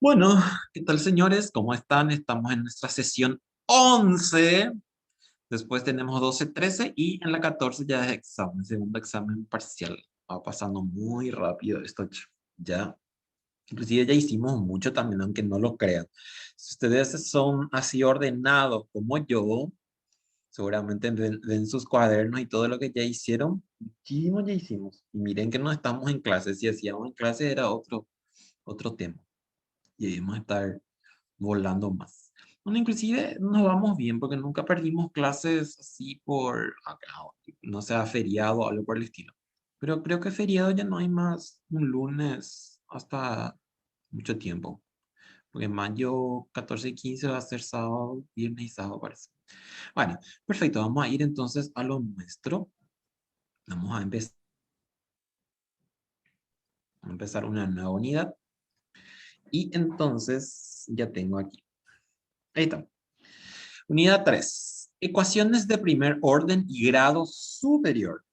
Bueno, ¿qué tal, señores? ¿Cómo están? Estamos en nuestra sesión 11. Después tenemos 12, 13 y en la 14 ya es examen, segundo examen parcial. Va pasando muy rápido esto, ya. Inclusive ya hicimos mucho también, aunque no lo crean. Si ustedes son así ordenados como yo, seguramente ven sus cuadernos y todo lo que ya hicieron. Muchísimo ya hicimos. Y miren que no estamos en clases. Si hacíamos en clases era otro tema. Y debemos estar volando más. Bueno, inclusive nos vamos bien porque nunca perdimos clases así por, no sea feriado o algo por el estilo. Pero creo que feriado ya no hay más un lunes hasta mucho tiempo. Porque en mayo 14 y 15 va a ser sábado, viernes y sábado parece. Bueno, perfecto. Vamos a ir entonces a lo nuestro. Vamos a empezar una nueva unidad. Y entonces ya tengo aquí. Ahí está. Unidad 3. Ecuaciones de primer orden y grado superior.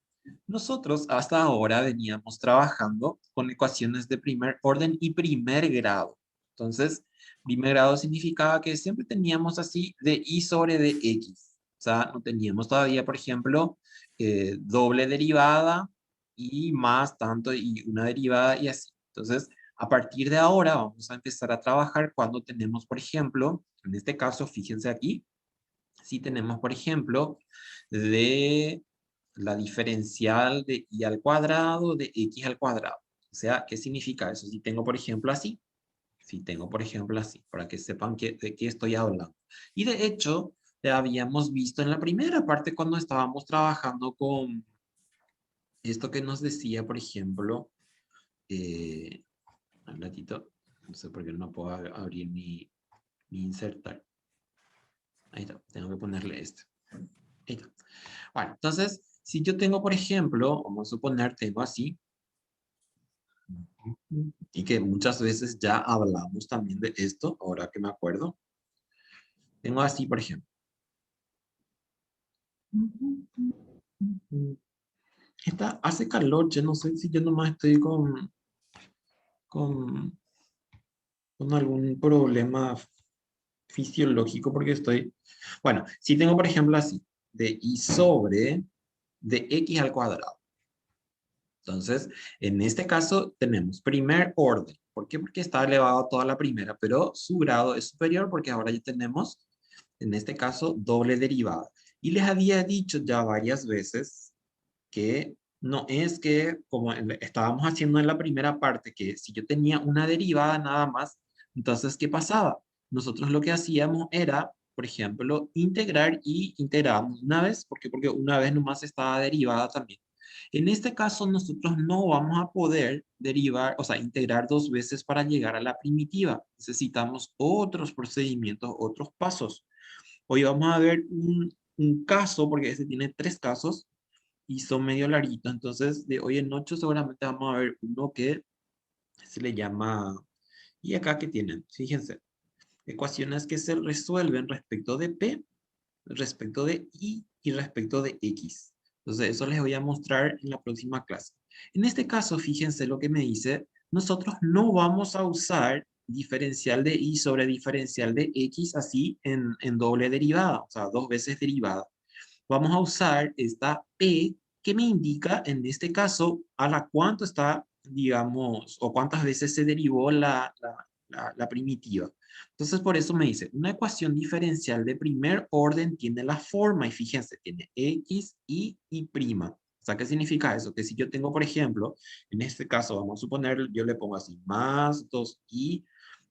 Nosotros hasta ahora veníamos trabajando con ecuaciones de primer orden y primer grado. Entonces, primer grado significaba que siempre teníamos así de y sobre de x. O sea, no teníamos todavía, por ejemplo, doble derivada y más tanto y una derivada y así. Entonces, a partir de ahora vamos a empezar a trabajar cuando tenemos, por ejemplo, en este caso, fíjense aquí, si tenemos, por ejemplo, de la diferencial de y al cuadrado de x al cuadrado. O sea, ¿qué significa eso? Si tengo, por ejemplo, así. Si tengo, por ejemplo, así, para que sepan de qué estoy hablando. Y de hecho, ya habíamos visto en la primera parte cuando estábamos trabajando con esto que nos decía, por ejemplo, eh, un ratito, no sé por qué no puedo abrir mi insertar. Ahí está, tengo que ponerle este. Ahí está. Bueno, entonces, si yo tengo, por ejemplo, vamos a suponer, tengo así, y que muchas veces ya hablamos también de esto, ahora que me acuerdo, tengo así, por ejemplo. Hace calor, yo no sé si yo nomás estoy con, con algún problema fisiológico, porque estoy, bueno, si tengo, por ejemplo, así, de y sobre de x al cuadrado. Entonces, en este caso tenemos primer orden. ¿Por qué? Porque está elevado a toda la primera, pero su grado es superior porque ahora ya tenemos, en este caso, doble derivada. Y les había dicho ya varias veces que no es que, como estábamos haciendo en la primera parte, que si yo tenía una derivada nada más, entonces, ¿qué pasaba? Nosotros lo que hacíamos era, por ejemplo, integrar y integrábamos una vez. ¿Por qué? Porque una vez nomás estaba derivada también. En este caso, nosotros no vamos a poder derivar, o sea, integrar dos veces para llegar a la primitiva. Necesitamos otros procedimientos, otros pasos. Hoy vamos a ver un caso, porque este tiene tres casos y son medio larguitos. Entonces, de hoy en ocho seguramente vamos a ver uno que se le llama, y acá que tienen, fíjense, ecuaciones que se resuelven respecto de P, respecto de y respecto de X. Entonces, eso les voy a mostrar en la próxima clase. En este caso, fíjense lo que me dice, nosotros no vamos a usar diferencial de y sobre diferencial de X así en doble derivada, o sea, dos veces derivada. Vamos a usar esta P que me indica en este caso a la cuánto está, digamos, o cuántas veces se derivó la primitiva. Entonces, por eso me dice, una ecuación diferencial de primer orden tiene la forma, y fíjense, tiene x, y prima. O sea, ¿qué significa eso? Que si yo tengo, por ejemplo, en este caso, vamos a suponer, yo le pongo así, más 2i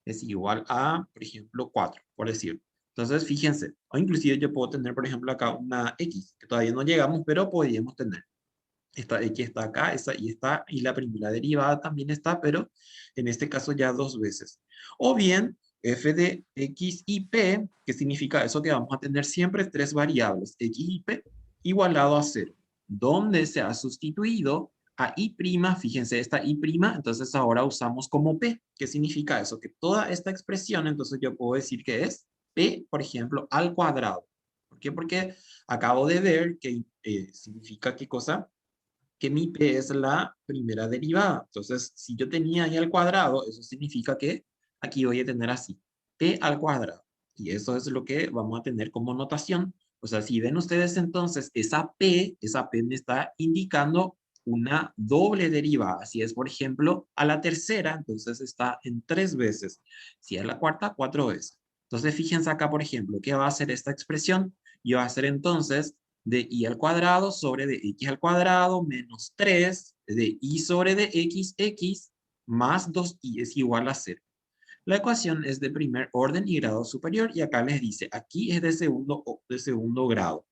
es igual a, por ejemplo, 4, por decir. Entonces, fíjense, o inclusive yo puedo tener, por ejemplo, acá una x, que todavía no llegamos, pero podríamos tener. Esta x está acá, esa y está, y la primera derivada también está, pero en este caso ya dos veces. O bien, f de x y p, que significa eso que vamos a tener siempre tres variables, x y p, igualado a cero, donde se ha sustituido a y', fíjense esta y', entonces ahora usamos como p, ¿qué significa eso? Que toda esta expresión, entonces yo puedo decir que es p, por ejemplo, al cuadrado. ¿Por qué? Porque acabo de ver que significa qué cosa, que mi p es la primera derivada. Entonces, si yo tenía ahí al cuadrado, eso significa que aquí voy a tener así, p al cuadrado. Y eso es lo que vamos a tener como notación. O sea, si ven ustedes entonces, esa P me está indicando una doble derivada. Si es, por ejemplo, a la tercera, entonces está en 3 veces. Si es la cuarta, 4 veces. Entonces, fíjense acá, por ejemplo, ¿qué va a hacer esta expresión? Y va a ser entonces de y al cuadrado sobre de x al cuadrado menos 3 de y sobre de x más 2y es igual a 0. La ecuación es de primer orden y grado superior y acá les dice, aquí es de segundo grado.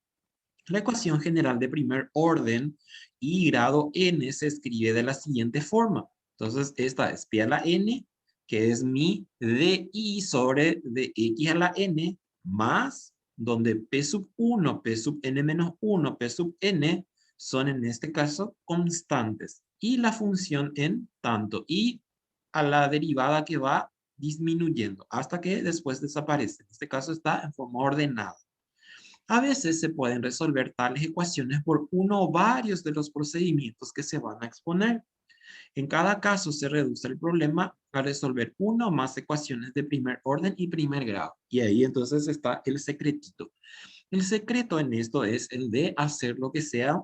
La ecuación general de primer orden y grado n se escribe de la siguiente forma. Entonces, esta es p a la n, que es mi di sobre de x a la n, más donde p sub 1, p sub n menos 1, p sub n son en este caso constantes. Y la función en tanto y a la derivada que va disminuyendo hasta que después desaparece. En este caso está en forma ordenada. A veces se pueden resolver tales ecuaciones por uno o varios de los procedimientos que se van a exponer. En cada caso se reduce el problema a resolver una o más ecuaciones de primer orden y primer grado. Y ahí entonces está el secretito. El secreto en esto es el de hacer lo que sea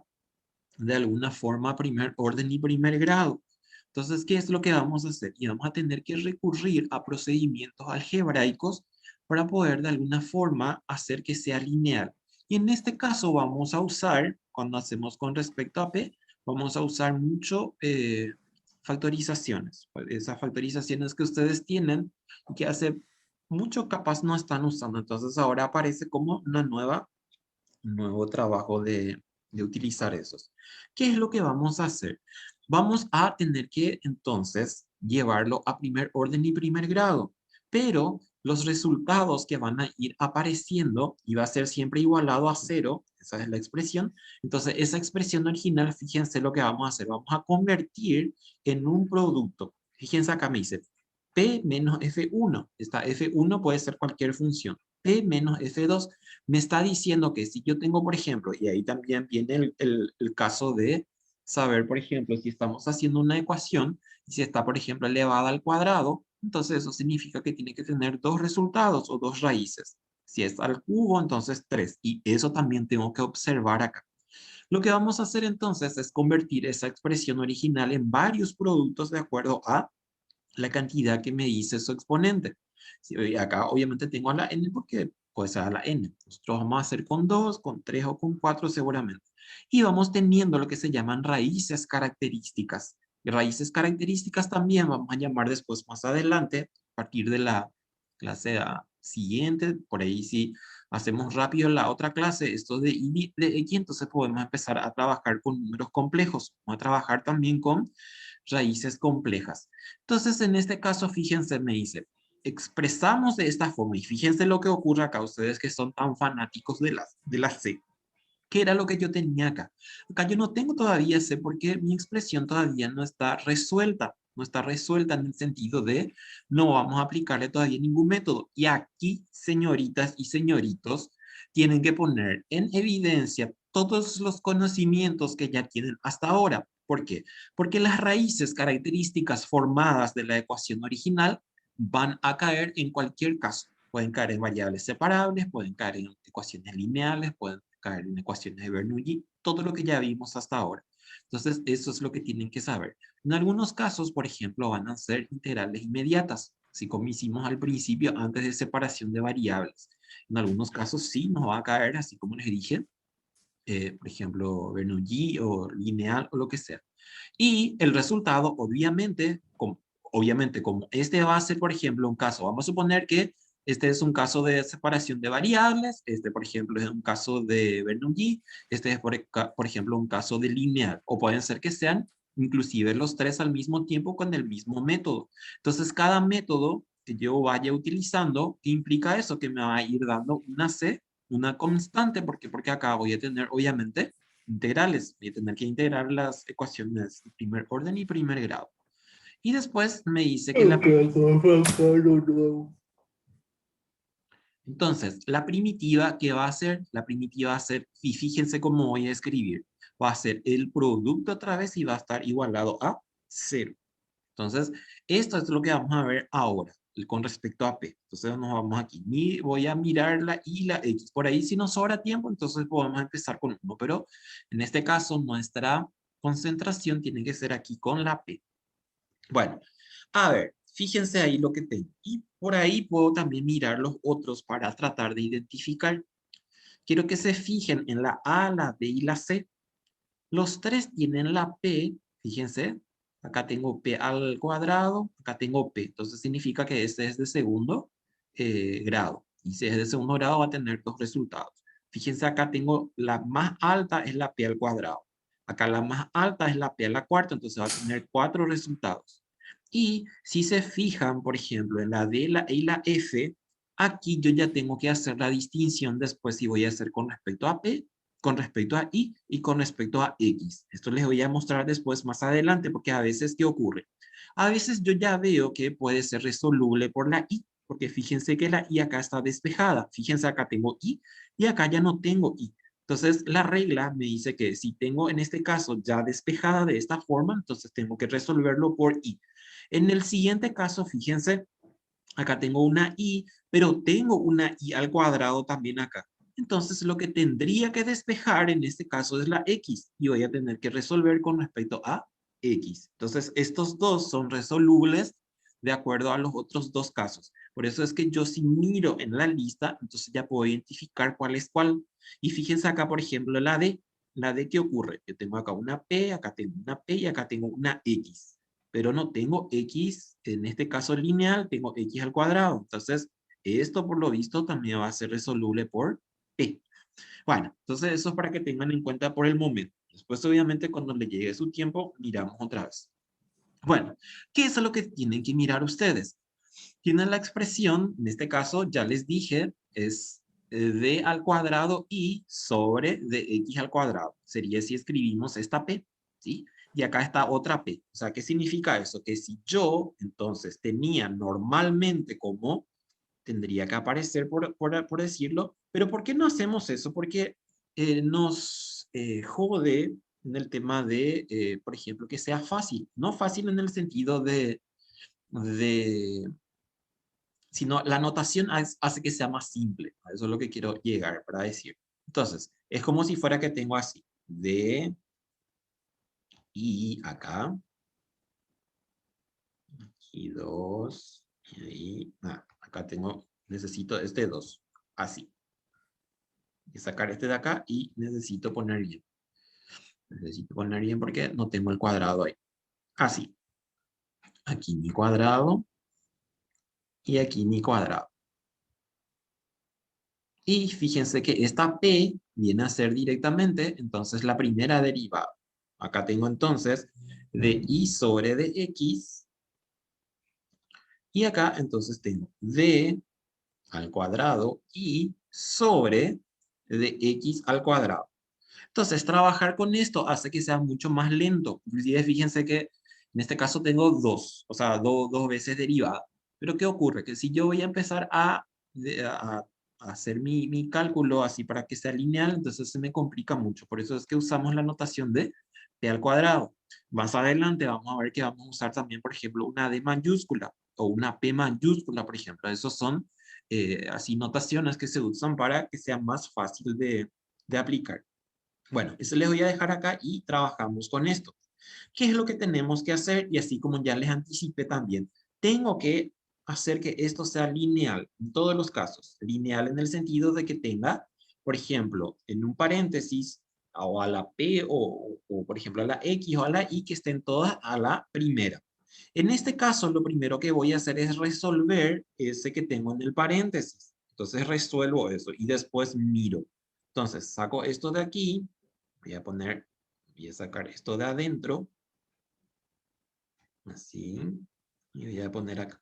de alguna forma primer orden y primer grado. Entonces, ¿qué es lo que vamos a hacer? Y vamos a tener que recurrir a procedimientos algebraicos para poder de alguna forma hacer que sea lineal. Y en este caso vamos a usar, cuando hacemos con respecto a P, vamos a usar mucho factorizaciones. Esas factorizaciones que ustedes tienen y que hace mucho capaz no están usando. Entonces ahora aparece como una un nuevo trabajo de utilizar esos. ¿Qué es lo que vamos a hacer? Vamos a tener que entonces llevarlo a primer orden y primer grado, pero los resultados que van a ir apareciendo y va a ser siempre igualado a 0, esa es la expresión. Entonces esa expresión original, fíjense lo que vamos a hacer, vamos a convertir en un producto. Fíjense acá me dice P menos F1, esta F1 puede ser cualquier función. P menos F2 me está diciendo que si yo tengo, por ejemplo, y ahí también viene el caso de saber, por ejemplo, si estamos haciendo una ecuación y si está, por ejemplo, elevada al cuadrado, entonces eso significa que tiene que tener dos resultados o dos raíces. Si es al cubo, entonces 3. Y eso también tengo que observar acá. Lo que vamos a hacer entonces es convertir esa expresión original en varios productos de acuerdo a la cantidad que me dice su exponente. Si acá obviamente tengo a la n porque puede ser a la n. Nosotros vamos a hacer con 2, con 3 o con 4 seguramente. Y vamos teniendo lo que se llaman raíces características. Y raíces características también vamos a llamar después más adelante, a partir de la clase siguiente, por ahí si hacemos rápido la otra clase, esto de y de x, entonces podemos empezar a trabajar con números complejos. Vamos a trabajar también con raíces complejas. Entonces, en este caso, fíjense, me dice, expresamos de esta forma, y fíjense lo que ocurre acá, ustedes que son tan fanáticos de la C. ¿Qué era lo que yo tenía acá? Acá yo no tengo todavía C porque mi expresión todavía no está resuelta. No está resuelta en el sentido de no vamos a aplicarle todavía ningún método. Y aquí, señoritas y señoritos, tienen que poner en evidencia todos los conocimientos que ya tienen hasta ahora. ¿Por qué? Porque las raíces características formadas de la ecuación original van a caer en cualquier caso. Pueden caer en variables separables, pueden caer en ecuaciones lineales, pueden caer en ecuaciones de Bernoulli, todo lo que ya vimos hasta ahora. Entonces, eso es lo que tienen que saber. En algunos casos, por ejemplo, van a ser integrales inmediatas, así como hicimos al principio antes de separación de variables. En algunos casos sí nos va a caer, así como les dije, por ejemplo, Bernoulli o lineal o lo que sea. Y el resultado, obviamente, como este va a ser, por ejemplo, un caso, vamos a suponer que este es un caso de separación de variables, este, por ejemplo, es un caso de Bernoulli, este es, por ejemplo, un caso de lineal, o pueden ser que sean inclusive los tres al mismo tiempo con el mismo método. Entonces, cada método que yo vaya utilizando implica eso, que me va a ir dando una C, una constante, porque acá voy a tener, obviamente, integrales. Voy a tener que integrar las ecuaciones de primer orden y primer grado. Y después me dice que entonces, la primitiva, ¿qué va a hacer? La primitiva va a ser, y fíjense cómo voy a escribir, va a ser el producto otra vez y va a estar igualado a 0. Entonces, esto es lo que vamos a ver ahora. con respecto a P. Entonces nos vamos aquí. Voy a mirar la Y y la X. Por ahí si nos sobra tiempo, entonces podemos empezar con 1. Pero en este caso nuestra concentración tiene que ser aquí con la P. Bueno, a ver, fíjense ahí lo que tengo. Y por ahí puedo también mirar los otros para tratar de identificar. Quiero que se fijen en la A, la B y la C. Los tres tienen la P, fíjense, acá tengo P al cuadrado, acá tengo P, entonces significa que este es de segundo grado, y si es de segundo grado va a tener dos resultados. Fíjense acá tengo la más alta es la P al cuadrado, acá la más alta es la P a la cuarta, entonces va a tener 4 resultados. Y si se fijan, por ejemplo, en la D la E y la F, aquí yo ya tengo que hacer la distinción después si voy a hacer con respecto a P, con respecto a Y y con respecto a X. Esto les voy a mostrar después más adelante porque a veces, ¿qué ocurre? A veces yo ya veo que puede ser resoluble por la Y, porque fíjense que la Y acá está despejada. Fíjense acá tengo Y y acá ya no tengo Y. Entonces la regla me dice que si tengo en este caso ya despejada de esta forma, entonces tengo que resolverlo por Y. En el siguiente caso, fíjense, acá tengo una Y, pero tengo una Y al cuadrado también acá. Entonces lo que tendría que despejar en este caso es la X y voy a tener que resolver con respecto a X. Entonces estos dos son resolubles de acuerdo a los otros dos casos. Por eso es que yo si miro en la lista, entonces ya puedo identificar cuál es cuál. Y fíjense acá, por ejemplo, la D. La D, ¿qué ocurre? Yo tengo acá una P, acá tengo una P y acá tengo una X. Pero no tengo X, en este caso lineal, tengo X al cuadrado. Entonces, esto por lo visto también va a ser resoluble por P. Bueno, entonces eso es para que tengan en cuenta por el momento. Después, obviamente, cuando le llegue su tiempo, miramos otra vez. Bueno, ¿qué es lo que tienen que mirar ustedes? Tienen la expresión, en este caso ya les dije, es d al cuadrado y sobre dx al cuadrado. Sería si escribimos esta p, ¿sí? Y acá está otra p. O sea, ¿qué significa eso? Que si yo, entonces, tenía normalmente como, tendría que aparecer por decirlo, pero ¿por qué no hacemos eso? Porque nos jode en el tema de, por ejemplo, que sea fácil. No fácil en el sentido de sino la notación hace que sea más simple. A eso es lo que quiero llegar para decir. Entonces, es como si fuera que tengo así, D, I acá, y 2, y ahí, acá tengo, necesito este 2, así. Y sacar este de acá y necesito poner bien. Necesito poner bien porque no tengo el cuadrado ahí. Así. Aquí mi cuadrado y aquí mi cuadrado. Y fíjense que esta P viene a ser directamente, entonces, la primera derivada. Acá tengo entonces de y sobre de x. Y acá entonces tengo d al cuadrado y sobre de x al cuadrado. Entonces, trabajar con esto hace que sea mucho más lento. Inclusive, fíjense que en este caso tengo dos, o sea, dos veces derivada. Pero ¿qué ocurre? Que si yo voy a empezar a hacer mi cálculo así para que sea lineal, entonces se me complica mucho. Por eso es que usamos la notación de p al cuadrado. Más adelante vamos a ver que vamos a usar también, por ejemplo, una d mayúscula o una p mayúscula, por ejemplo. Esos son así notaciones que se usan para que sea más fácil de aplicar. Bueno, eso les voy a dejar acá y trabajamos con esto. ¿Qué es lo que tenemos que hacer? Y así como ya les anticipé también, tengo que hacer que esto sea lineal en todos los casos. Lineal en el sentido de que tenga, por ejemplo, en un paréntesis o a la P o por ejemplo a la X o a la Y que estén todas a la primera. En este caso, lo primero que voy a hacer es resolver ese que tengo en el paréntesis. Entonces resuelvo eso y después miro. Entonces saco esto de aquí, voy a sacar esto de adentro, así, y voy a poner acá.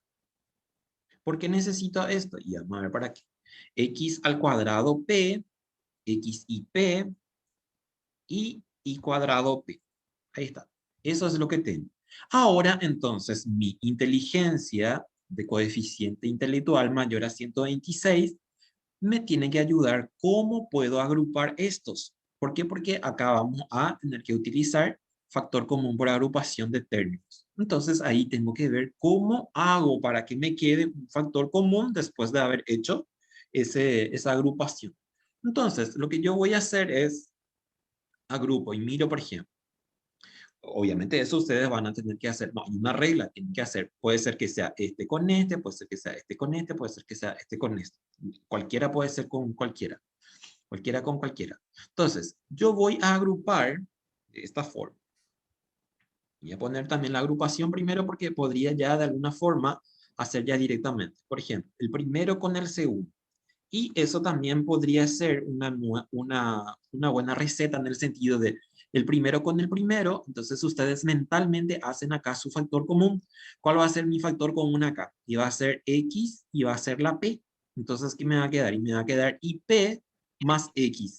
¿Por qué necesito esto? Y vamos a ver para qué. X al cuadrado P, X y P, y Y cuadrado P. Ahí está. Eso es lo que tengo. Ahora, entonces, mi inteligencia de coeficiente intelectual mayor a 126 me tiene que ayudar cómo puedo agrupar estos. ¿Por qué? Porque acá vamos a tener que utilizar factor común por agrupación de términos. Entonces ahí tengo que ver cómo hago para que me quede un factor común después de haber hecho esa agrupación. Entonces, lo que yo voy a hacer es agrupo y miro, por ejemplo. Obviamente eso ustedes van a tener que hacer, no, hay una regla, tienen que hacer, puede ser que sea este con este, puede ser que sea este con este, puede ser que sea este con este. Cualquiera puede ser con cualquiera, cualquiera con cualquiera. Entonces, yo voy a agrupar de esta forma. Voy a poner también la agrupación primero porque podría ya de alguna forma hacer ya directamente. Por ejemplo, el primero con el segundo. Y eso también podría ser una buena receta en el sentido de el primero con el primero. Entonces ustedes mentalmente hacen acá su factor común. ¿Cuál va a ser mi factor común acá? Y va a ser X y va a ser la P. Entonces, ¿qué me va a quedar? Y me va a quedar IP más X.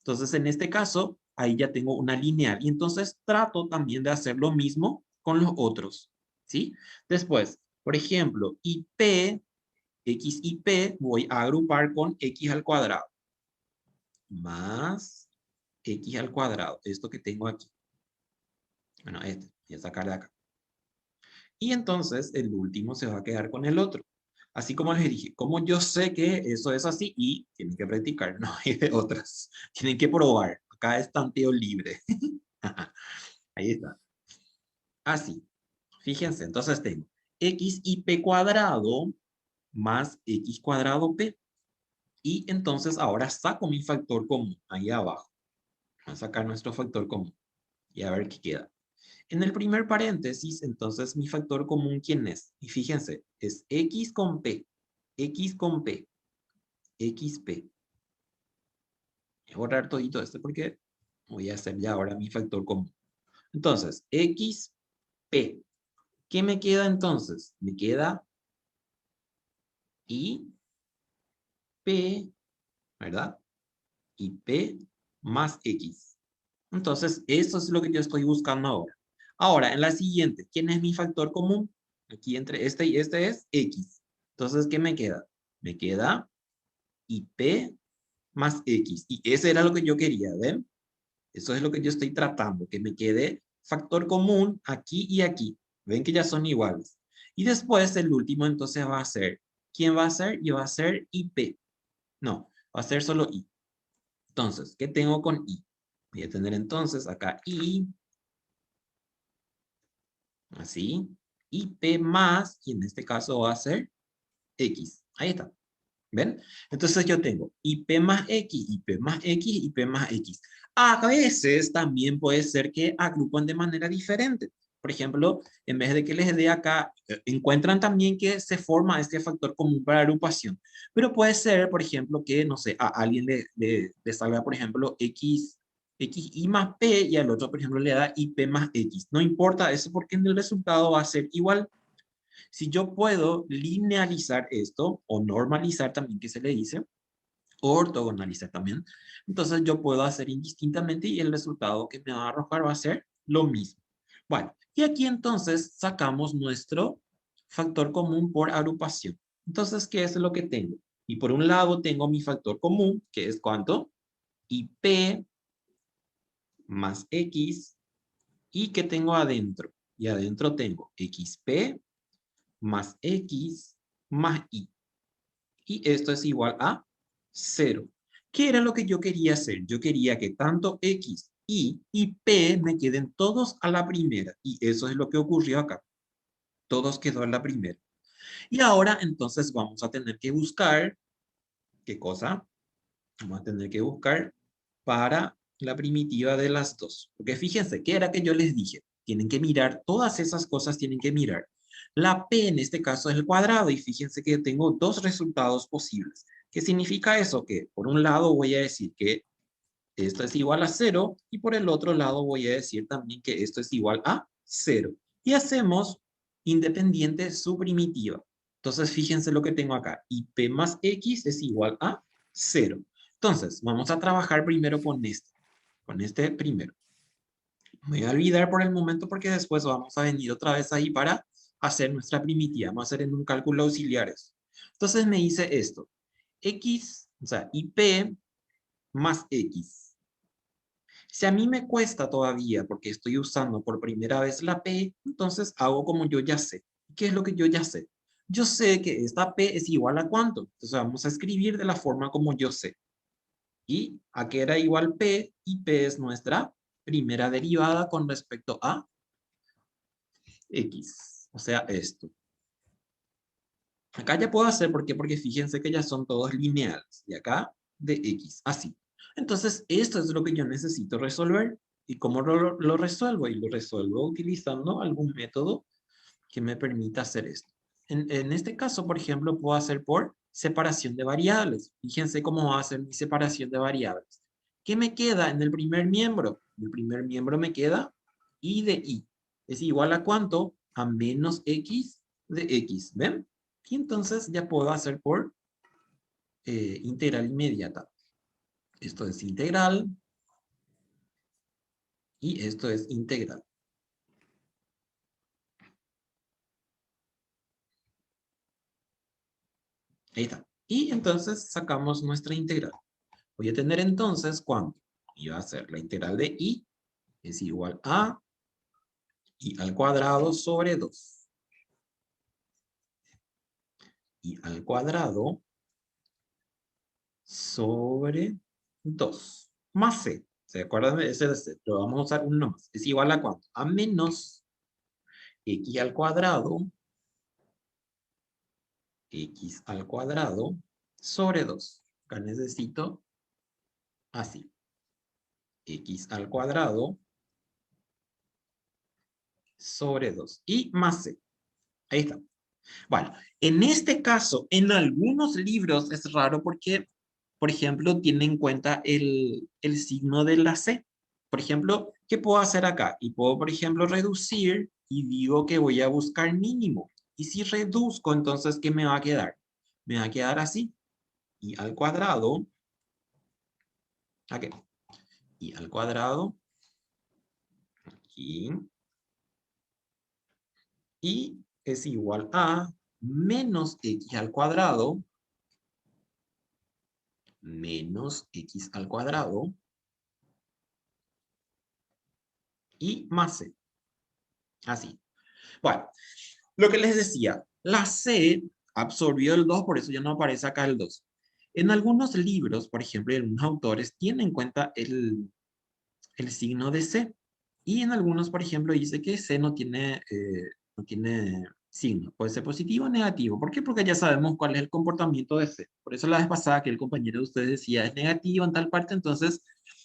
Entonces, en este caso, ahí ya tengo una lineal. Y entonces trato también de hacer lo mismo con los otros. ¿Sí? Después, por ejemplo, IP X y P voy a agrupar con X al cuadrado más X al cuadrado, esto que tengo aquí. Bueno, este, voy a sacar de acá. Y entonces el último se va a quedar con el otro. Así como les dije, como yo sé que eso es así y tienen que practicar, no hay de otras. Tienen que probar. Acá es tanteo libre. Ahí está. Así. Fíjense, entonces tengo X y P cuadrado más X cuadrado P. Y entonces ahora saco mi factor común ahí abajo. Vamos a sacar nuestro factor común y a ver qué queda. En el primer paréntesis, entonces mi factor común, ¿quién es? Y fíjense, es X con P, X con P, XP. Voy a borrar todito esto porque voy a hacer ya ahora mi factor común. Entonces, XP. ¿Qué me queda entonces? Me queda IP, ¿verdad? IP más X. Entonces, eso es lo que yo estoy buscando ahora. Ahora, en la siguiente, ¿quién es mi factor común? Aquí entre este y este es X. Entonces, ¿qué me queda? Me queda IP más X. Y ese era lo que yo quería, ¿ven? Eso es lo que yo estoy tratando, que me quede factor común aquí y aquí. Ven que ya son iguales. Y después el último entonces va a ser, ¿quién va a ser? Y va a ser IP. No, va a ser solo I. Entonces, ¿qué tengo con I? Voy a tener entonces acá I, así, y P más, y en este caso va a ser X. Ahí está. ¿Ven? Entonces yo tengo IP más X, IP más X, IP más X. A veces también puede ser que agrupan de manera diferente. Por ejemplo, en vez de que les dé acá, encuentran también que se forma este factor común para agrupación. Pero puede ser, por ejemplo, que, no sé, a alguien le salga, por ejemplo, XY más P y al otro, por ejemplo, le da IP más X. No importa eso porque en el resultado va a ser igual. Si yo puedo linealizar esto, o normalizar también que se le dice, o ortogonalizar también, entonces yo puedo hacer indistintamente y el resultado que me va a arrojar va a ser lo mismo. Bueno, y aquí entonces sacamos nuestro factor común por agrupación. Entonces, ¿qué es lo que tengo? Y por un lado tengo mi factor común, que es ¿cuánto? IP más X. ¿Y qué tengo adentro? Y adentro tengo XP más X más Y. Y esto es igual a 0. ¿Qué era lo que yo quería hacer? Yo quería que tanto X, y P me queden todos a la primera. Y eso es lo que ocurrió acá. Todos quedó a la primera. Y ahora entonces vamos a tener que buscar, ¿qué cosa? Vamos a tener que buscar para la primitiva de las dos. Porque fíjense, ¿qué era que yo les dije? Tienen que mirar, todas esas cosas tienen que mirar. La P en este caso es el cuadrado y fíjense que tengo dos resultados posibles. ¿Qué significa eso? Que por un lado voy a decir que esto es igual a 0 y por el otro lado voy a decir también que esto es igual a 0. Y hacemos independiente su primitiva. Entonces fíjense lo que tengo acá. Y P más X es igual a 0. Entonces vamos a trabajar primero con este primero. Me voy a olvidar por el momento porque después vamos a venir otra vez ahí para hacer nuestra primitiva. Vamos a hacer en un cálculo auxiliares. Entonces me dice esto. X, o sea, IP más X. Si a mí me cuesta todavía porque estoy usando por primera vez la P, entonces hago como yo ya sé. ¿Qué es lo que yo ya sé? Yo sé que esta P es igual a ¿cuánto? Entonces vamos a escribir de la forma como yo sé. Y a qué era igual P, y P es nuestra primera derivada con respecto a X. O sea, esto. Acá ya puedo hacer, ¿por qué? Porque fíjense que ya son todos lineales. Y acá de X, así. Entonces, esto es lo que yo necesito resolver. ¿Y cómo lo resuelvo? Y lo resuelvo utilizando algún método que me permita hacer esto. En este caso, por ejemplo, puedo hacer por separación de variables. Fíjense cómo va a ser mi separación de variables. ¿Qué me queda en el primer miembro? En el primer miembro me queda y de y. ¿Es igual a cuánto? A menos x de x. ¿Ven? Y entonces ya puedo hacer por integral inmediata. Esto es integral y esto es integral. Ahí está. Y entonces sacamos nuestra integral. Voy a tener entonces ¿cuánto? Y va a ser la integral de y es igual a y al cuadrado sobre 2. Y al cuadrado sobre 2. Más c. ¿Se acuerdan de ese de c? Pero vamos a usar uno más. ¿Es igual a cuánto? A menos x al cuadrado, x al cuadrado sobre 2. Acá necesito así. X al cuadrado sobre 2. Y más c. Ahí está. Bueno, en este caso, en algunos libros es raro porque, por ejemplo, tiene en cuenta el signo de la C. Por ejemplo, ¿qué puedo hacer acá? Y puedo, por ejemplo, reducir y digo que voy a buscar mínimo. Y si reduzco, entonces, ¿qué me va a quedar? Me va a quedar así. Y al cuadrado, aquí. Y al cuadrado, aquí. Y es igual a menos x al cuadrado menos x al cuadrado y más c. Así. Bueno, lo que les decía, la c absorbió el 2, por eso ya no aparece acá el 2. En algunos libros, por ejemplo, en algunos autores, tienen en cuenta el signo de c. Y en algunos, por ejemplo, dice que c no tiene signo. Puede ser positivo o negativo. ¿Por qué? Porque ya sabemos cuál es el comportamiento de c. Por eso la vez pasada que el compañero de ustedes decía es negativo en tal parte, entonces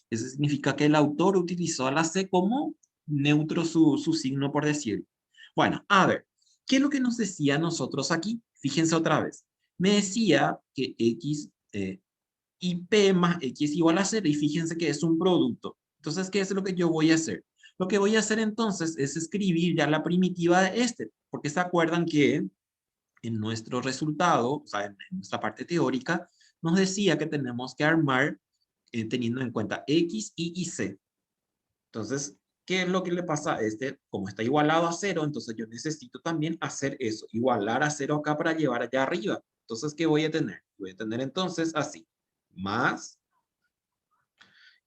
eso significa que el autor utilizó a la c como neutro su signo, por decirlo. Bueno, a ver, ¿qué es lo que nos decía a nosotros aquí? Fíjense otra vez. Me decía que x y p más x igual a 0 y fíjense que es un producto. Entonces, ¿qué es lo que yo voy a hacer? Lo que voy a hacer entonces es escribir ya la primitiva de este, porque se acuerdan que en nuestro resultado, o sea, en nuestra parte teórica, nos decía que tenemos que armar teniendo en cuenta x, y c. Entonces, ¿qué es lo que le pasa a este? Como está igualado a 0, entonces yo necesito también hacer eso, igualar a 0 acá para llevar allá arriba. Entonces, ¿qué voy a tener? Voy a tener entonces así, más,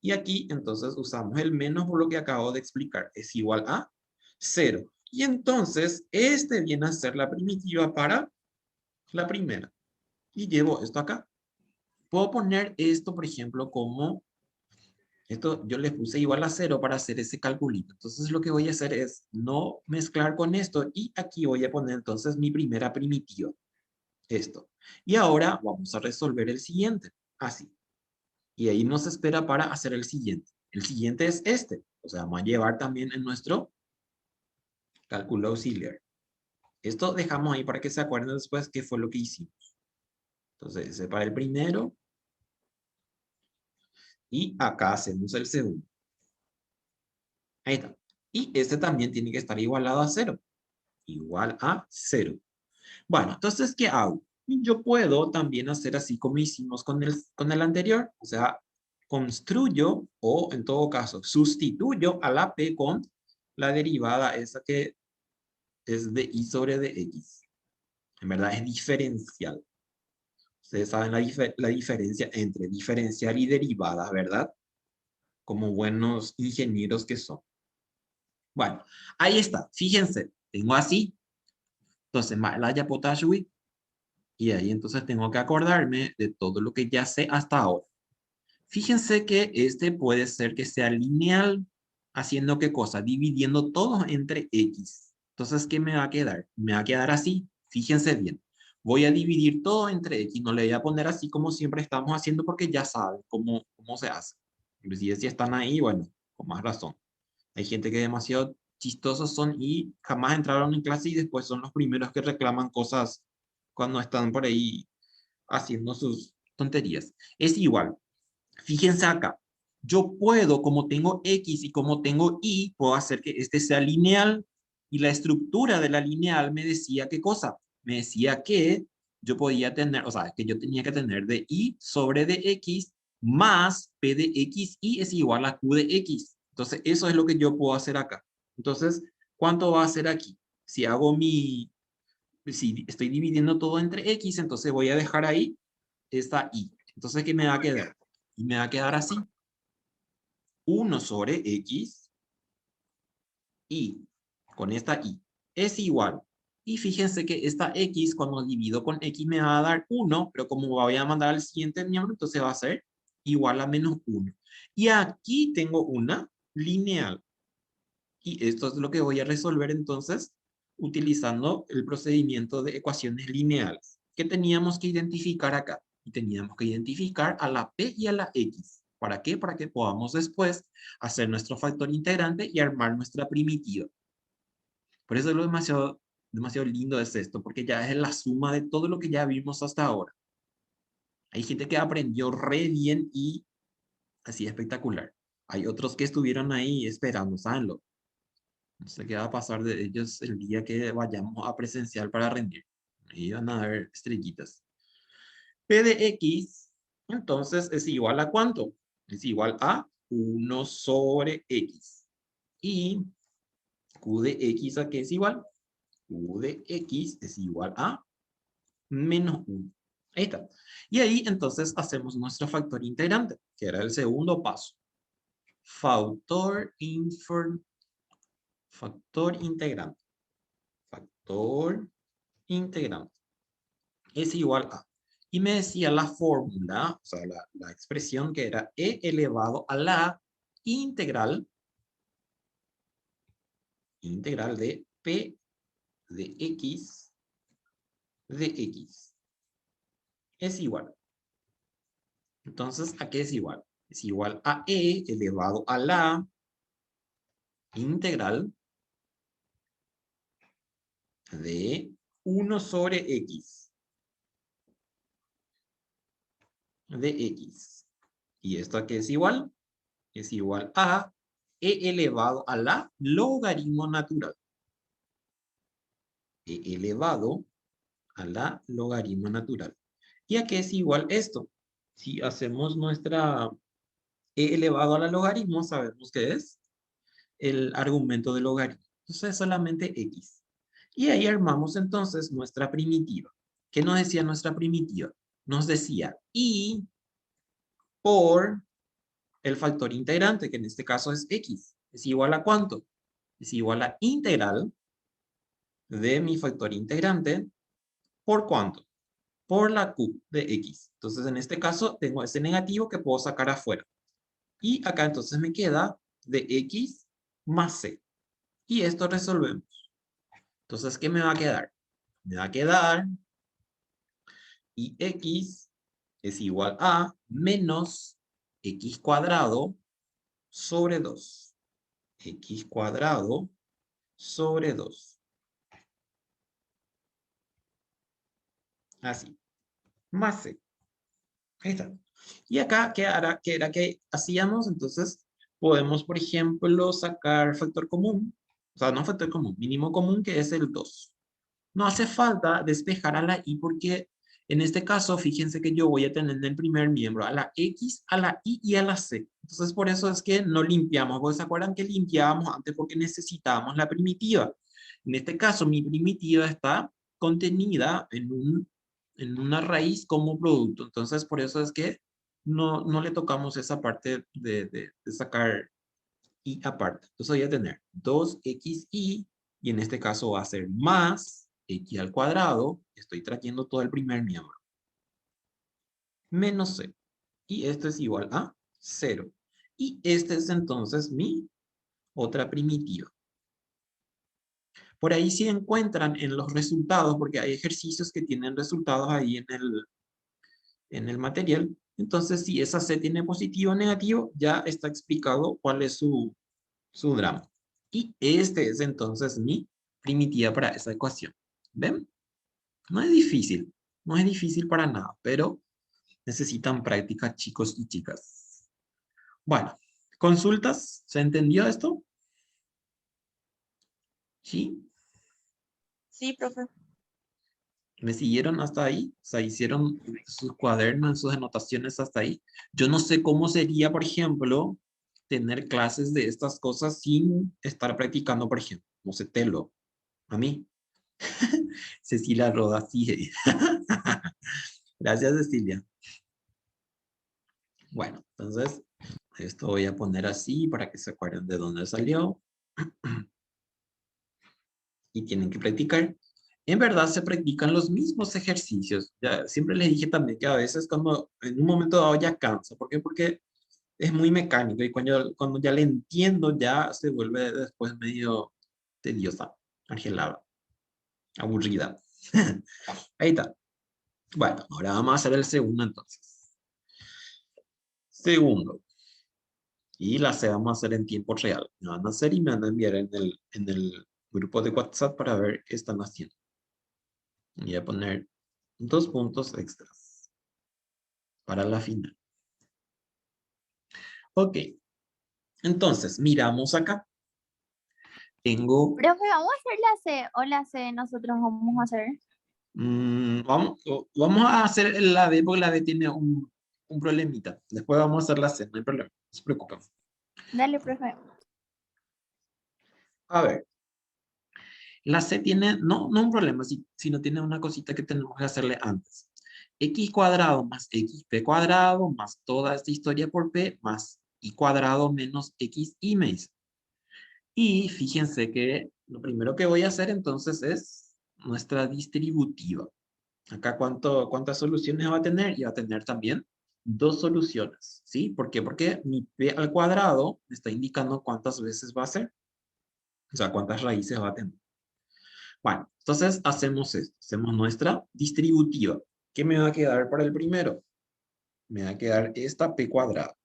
y aquí entonces usamos el menos por lo que acabo de explicar, es igual a 0. Y entonces, este viene a ser la primitiva para la primera. Y llevo esto acá. Puedo poner esto, por ejemplo, como esto yo les puse igual a 0 para hacer ese calculito. Entonces lo que voy a hacer es no mezclar con esto y aquí voy a poner entonces mi primera primitiva. Esto. Y ahora vamos a resolver el siguiente. Así. Y ahí nos espera para hacer el siguiente. El siguiente es este. O sea, vamos a llevar también en nuestro cálculo auxiliar. Esto dejamos ahí para que se acuerden después qué fue lo que hicimos. Entonces, ese para el primero. Y acá hacemos el segundo. Ahí está. Y este también tiene que estar igualado a 0. Igual a 0. Bueno, entonces, ¿qué hago? Yo puedo también hacer así como hicimos con el anterior. O sea, construyo o en todo caso sustituyo a la p con la derivada esa que es de y sobre de x. En verdad es diferencial. Ustedes saben la diferencia entre diferencial y derivada, ¿verdad? como buenos ingenieros que son. Bueno, ahí está. Fíjense, tengo así. Entonces, malaya potasio y ahí entonces tengo que acordarme de todo lo que ya sé hasta ahora. Fíjense que este puede ser que sea lineal, haciendo qué cosa, dividiendo todo entre x. Entonces, ¿qué me va a quedar? Me va a quedar así. Fíjense bien. Voy a dividir todo entre x. No le voy a poner así como siempre estamos haciendo porque ya saben cómo se hace. Inclusive si están ahí, bueno, con más razón. Hay gente que demasiado chistosos son y jamás entraron en clase y después son los primeros que reclaman cosas cuando están por ahí haciendo sus tonterías. Es igual. Fíjense acá. Yo puedo, como tengo X y como tengo Y, puedo hacer que este sea lineal. Y la estructura de la lineal me decía qué cosa. Me decía que yo podía tener, o sea, que yo tenía que tener de Y sobre de X más P de X y es igual a Q de X. Entonces, eso es lo que yo puedo hacer acá. Entonces, ¿cuánto va a ser aquí? Si hago si estoy dividiendo todo entre X, entonces voy a dejar ahí esta Y. Entonces, ¿qué me va a quedar? Y me va a quedar así. 1 sobre X y con esta Y es igual. Y fíjense que esta X cuando divido con X me va a dar 1, pero como voy a mandar al siguiente miembro, entonces va a ser igual a menos 1. Y aquí tengo una lineal. Y esto es lo que voy a resolver entonces utilizando el procedimiento de ecuaciones lineales. ¿Qué teníamos que identificar acá? Y teníamos que identificar a la P y a la X. ¿Para qué? Para que podamos después hacer nuestro factor integrante y armar nuestra primitiva. Por eso es lo demasiado lindo es esto, porque ya es la suma de todo lo que ya vimos hasta ahora. Hay gente que aprendió re bien y así espectacular. Hay otros que estuvieron ahí esperando, ¿sabenlo? No sé qué va a pasar de ellos el día que vayamos a presencial para rendir. Ahí van a ver estrellitas. P de X, entonces, es igual a ¿cuánto? Es igual a 1 sobre X. Y Q de X, ¿a qué es igual? Q de X es igual a menos 1. Ahí está. Y ahí entonces hacemos nuestro factor integrante, que era el segundo paso. Factor integrante. Factor integrante es igual a. Y me decía la fórmula, o sea, la expresión que era e elevado a la integral de p de x es igual. Entonces, ¿a qué es igual? Es igual a e elevado a la integral de 1 sobre x de x. ¿Y esto a qué es igual? Es igual a e elevado a la logaritmo natural. E elevado a la logaritmo natural. ¿Y a qué es igual esto? Si hacemos nuestra e elevado a la logaritmo, sabemos que es el argumento del logaritmo. Entonces es solamente x. Y ahí armamos entonces nuestra primitiva. ¿Qué nos decía nuestra primitiva? Nos decía y por el factor integrante, que en este caso es x. ¿Es igual a cuánto? Es igual a integral de mi factor integrante por cuánto? Por la Q de X. Entonces, en este caso, tengo ese negativo que puedo sacar afuera. Y acá entonces me queda de X más C. Y esto resolvemos. Entonces, ¿qué me va a quedar? Me va a quedar y X es igual a menos X cuadrado sobre 2. X cuadrado sobre 2. Así. Más C. Ahí está. Y acá, ¿qué era que hacíamos? Entonces, podemos, por ejemplo, sacar factor común. O sea, no factor común, mínimo común, que es el 2. No hace falta despejar a la y porque en este caso, fíjense que yo voy a tener en el primer miembro a la x, a la y y a la c. Entonces, por eso es que no limpiamos. ¿Vos se acuerdan que limpiábamos antes porque necesitábamos la primitiva? En este caso, mi primitiva está contenida en una raíz como producto. Entonces, por eso es que no le tocamos esa parte de sacar y aparte. Entonces voy a tener 2xy y en este caso va a ser más x al cuadrado. Estoy trayendo todo el primer miembro. Menos c. Y esto es igual a 0. Y este es entonces mi otra primitiva. Por ahí si encuentran en los resultados, porque hay ejercicios que tienen resultados ahí en el material. Entonces, si esa C tiene positivo o negativo, ya está explicado cuál es su drama. Y este es entonces mi primitiva para esa ecuación. ¿Ven? No es difícil. No es difícil para nada, pero necesitan práctica, chicos y chicas. Bueno, ¿consultas? ¿Se entendió esto? ¿Sí? Sí, profe. ¿Me siguieron hasta ahí? O sea, hicieron sus cuadernos, sus anotaciones hasta ahí. Yo no sé cómo sería, por ejemplo, tener clases de estas cosas sin estar practicando, por ejemplo. No sé, Telo. A mí. Cecilia Roda, sí. Gracias, Cecilia. Bueno, entonces, esto voy a poner así para que se acuerden de dónde salió. Y tienen que practicar. En verdad se practican los mismos ejercicios. Ya, siempre les dije también que a veces cuando en un momento dado ya cansa. ¿Por qué? Porque es muy mecánico y cuando ya le entiendo ya se vuelve después medio tediosa, argelada, aburrida. Ahí está. Bueno, ahora vamos a hacer el segundo entonces. Segundo. Y la C vamos a hacer en tiempo real. Me van a hacer y me van a enviar en el grupo de WhatsApp para ver qué están haciendo. Voy a poner 2 puntos extras para la final. Ok, entonces miramos acá. Tengo, Profe, ¿vamos a hacer la C o la C nosotros vamos a hacer? vamos a hacer la D porque la D tiene un problemita. Después vamos a hacer la C, no hay problema, no se preocupen. Dale, profe. A ver, la C tiene, no un problema, sino tiene una cosita que tenemos que hacerle antes. X cuadrado más xp cuadrado más toda esta historia por p más y cuadrado menos xy me dice. Y fíjense que lo primero que voy a hacer entonces es nuestra distributiva. Acá cuántas soluciones va a tener, y va a tener también 2 soluciones, ¿sí? ¿Por qué? Porque mi p al cuadrado me está indicando cuántas veces va a ser, o sea, cuántas raíces va a tener. Bueno, entonces hacemos esto, hacemos nuestra distributiva. ¿Qué me va a quedar para el primero? Me va a quedar esta p cuadrada.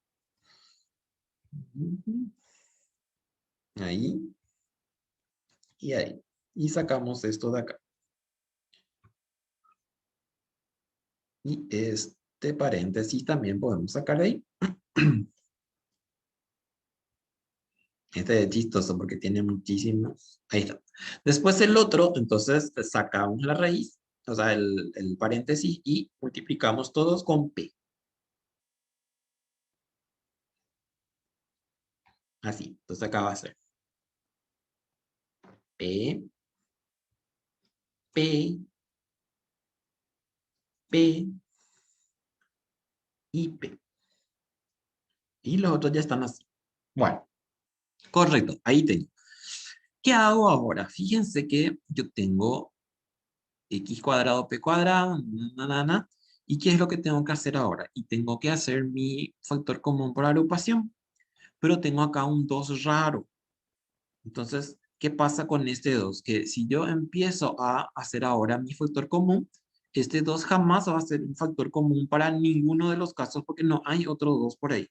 Ahí y ahí. Y sacamos esto de acá. Y este paréntesis también podemos sacar ahí. Este es chistoso porque tiene muchísimos. Ahí está. Después el otro, entonces sacamos la raíz, o sea, el paréntesis y multiplicamos todos con P. Así. Entonces acá va a ser P, P, P y P. Y los otros ya están así. Bueno, correcto. Ahí tengo. ¿Qué hago ahora? Fíjense que yo tengo x cuadrado, p cuadrado, ¿y qué es lo que tengo que hacer ahora? Y tengo que hacer mi factor común por agrupación, pero tengo acá un 2 raro. Entonces, ¿qué pasa con este 2? Que si yo empiezo a hacer ahora mi factor común, este 2 jamás va a ser un factor común para ninguno de los casos porque no hay otro 2 por ahí.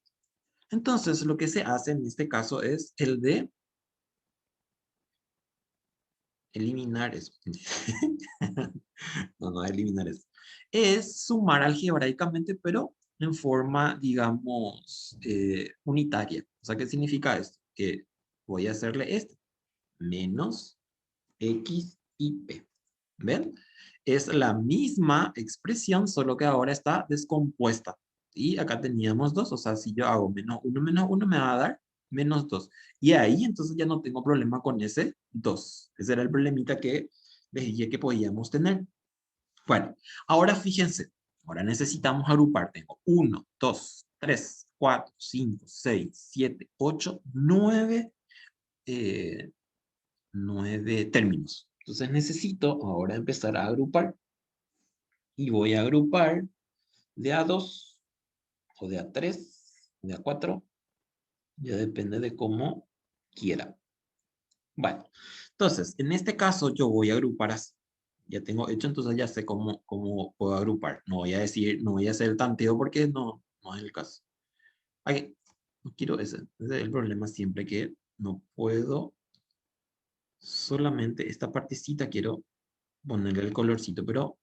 Entonces, lo que se hace en este caso es el de eliminar eso. No, eliminar eso. Es sumar algebraicamente, pero en forma, digamos, unitaria. O sea, ¿qué significa esto? Que voy a hacerle esto, menos x y p. ¿Ven? Es la misma expresión, solo que ahora está descompuesta. Y acá teníamos 2, o sea, si yo hago menos uno me va a dar menos 2. Y ahí entonces ya no tengo problema con ese 2. Ese era el problemita que les dije que podíamos tener. Bueno, ahora fíjense, Ahora necesitamos agrupar. Tengo 1, 2, 3, 4, 5, 6, 7, 8, 9 términos. Entonces necesito ahora empezar a agrupar. Y voy a agrupar de a 2 o de a 3, de a 4. Ya depende de cómo quiera. Bueno, entonces, en este caso yo voy a agrupar así. Ya tengo hecho, entonces ya sé cómo puedo agrupar. No voy a decir, no voy a hacer el tanteo porque no es el caso. Aquí, no quiero ese. Ese es el problema siempre que no puedo. Solamente esta partecita quiero ponerle el colorcito, pero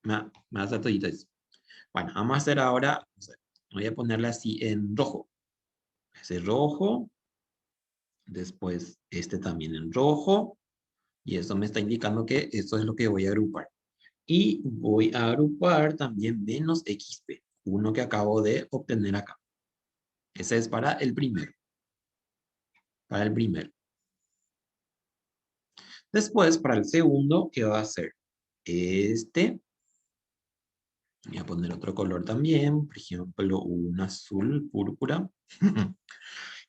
me hace todito eso. Bueno, vamos a hacer ahora, no sé, voy a ponerle así en rojo. Ese rojo. Después este también en rojo. Y eso me está indicando que esto es lo que voy a agrupar. Y voy a agrupar también menos XP. Uno que acabo de obtener acá. Ese es para el primero. Para el primero. Después, para el segundo, ¿qué va a ser? Este. Voy a poner otro color también. Por ejemplo, un azul púrpura.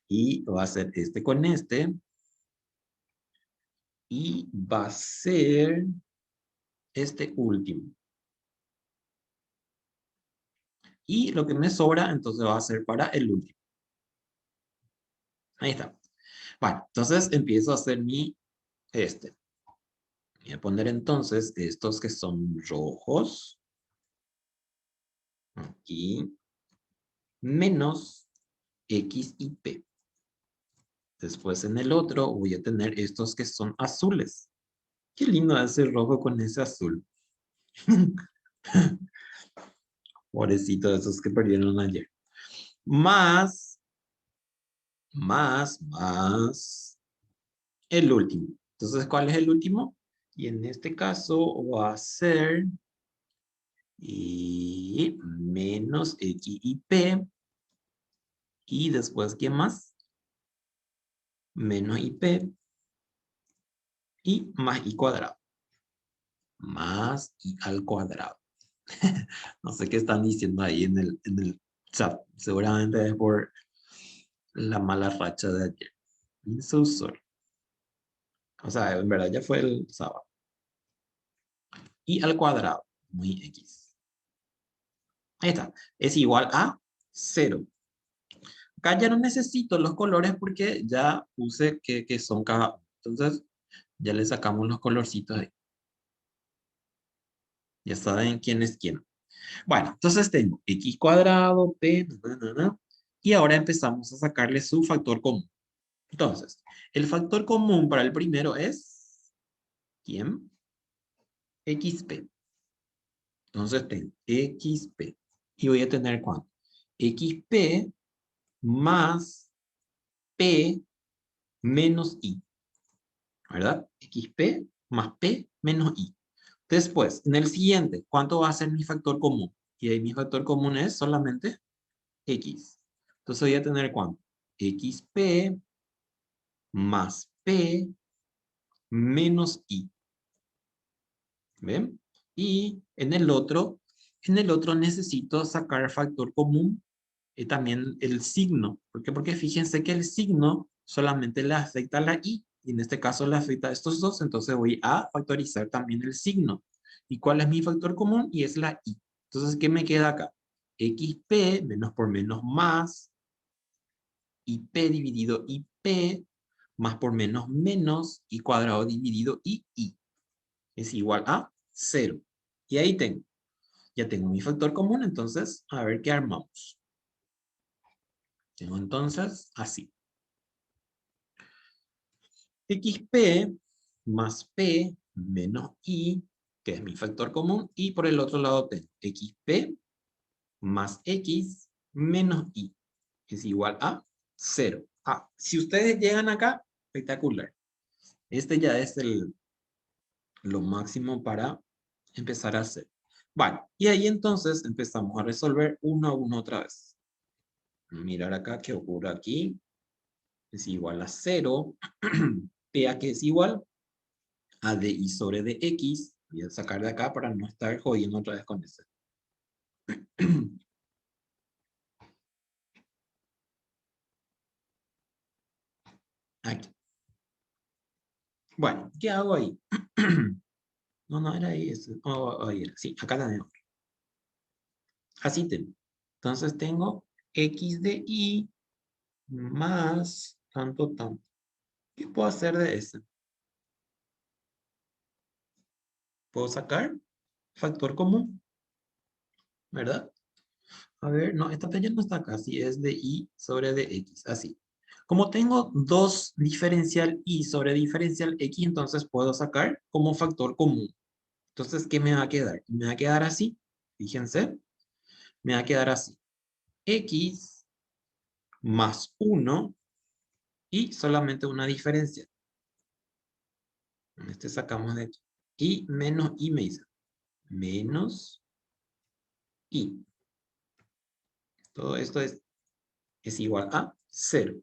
Y va a ser este con este. Y va a ser este último. Y lo que me sobra, entonces va a ser para el último. Ahí está. Bueno, entonces empiezo a hacer este. Voy a poner entonces estos que son rojos. Aquí. Menos X y P. Después en el otro voy a tener estos que son azules. Qué lindo ese rojo con ese azul. Pobrecito de esos que perdieron ayer. Más el último. Entonces, ¿cuál es el último? Y en este caso va a ser y menos X y P. Y después, ¿qué más? Menos IP y más I cuadrado. Más I al cuadrado. No sé qué están diciendo ahí en el chat. Seguramente es por la mala racha de ayer. I'm so sorry. O sea, en verdad ya fue el sábado. I al cuadrado. Muy X. Ahí está. Es igual a 0. Acá ya no necesito los colores porque ya puse que son cada uno. Entonces, ya le sacamos los colorcitos ahí. Ya saben quién es quién. Bueno, entonces tengo X cuadrado, P, y ahora empezamos a sacarle su factor común. Entonces, el factor común para el primero es, ¿quién? XP. Entonces tengo XP. Y voy a tener ¿cuánto? XP más P menos I. ¿Verdad? XP más P menos I. Después, en el siguiente, ¿cuánto va a ser mi factor común? Y ahí mi factor común es solamente X. Entonces voy a tener ¿cuánto? XP más P menos I. ¿Ven? Y en el otro necesito sacar factor común también el signo. ¿Por qué? Porque fíjense que el signo solamente le afecta a la I. Y en este caso le afecta a estos dos. Entonces voy a factorizar también el signo. ¿Y cuál es mi factor común? Y es la I. Entonces, ¿qué me queda acá? XP menos por menos más. IP dividido IP más por menos menos y cuadrado dividido I es igual a 0. Y ahí tengo. Ya tengo mi factor común, entonces a ver qué armamos. Tengo entonces así. XP más P menos I, que es mi factor común, y por el otro lado tengo XP más X menos I, que es igual a 0. Ah, si ustedes llegan acá, espectacular. Este ya es lo máximo para empezar a hacer. Bueno, y ahí entonces empezamos a resolver uno a uno otra vez. Mirar acá qué ocurre aquí. Es igual a 0. P a que es igual a DI sobre DX. Voy a sacar de acá para no estar jodiendo otra vez con ese. Aquí. Bueno, ¿qué hago ahí? No, no era ahí. Ahí era. Sí, acá tenemos. Así tengo. Entonces tengo x de y más tanto, tanto. ¿Qué puedo hacer de eso? Puedo sacar factor común, ¿verdad? A ver, no, esta talla no está acá. Sí, es de y sobre de x. Así. Como tengo dos diferencial y sobre diferencial x, entonces puedo sacar como factor común. Entonces, ¿qué me va a quedar? Me va a quedar así. Fíjense. Me va a quedar así. X más 1 y solamente una diferencia. Este sacamos de aquí. Y menos y me dice. Menos y. Todo esto es igual a 0.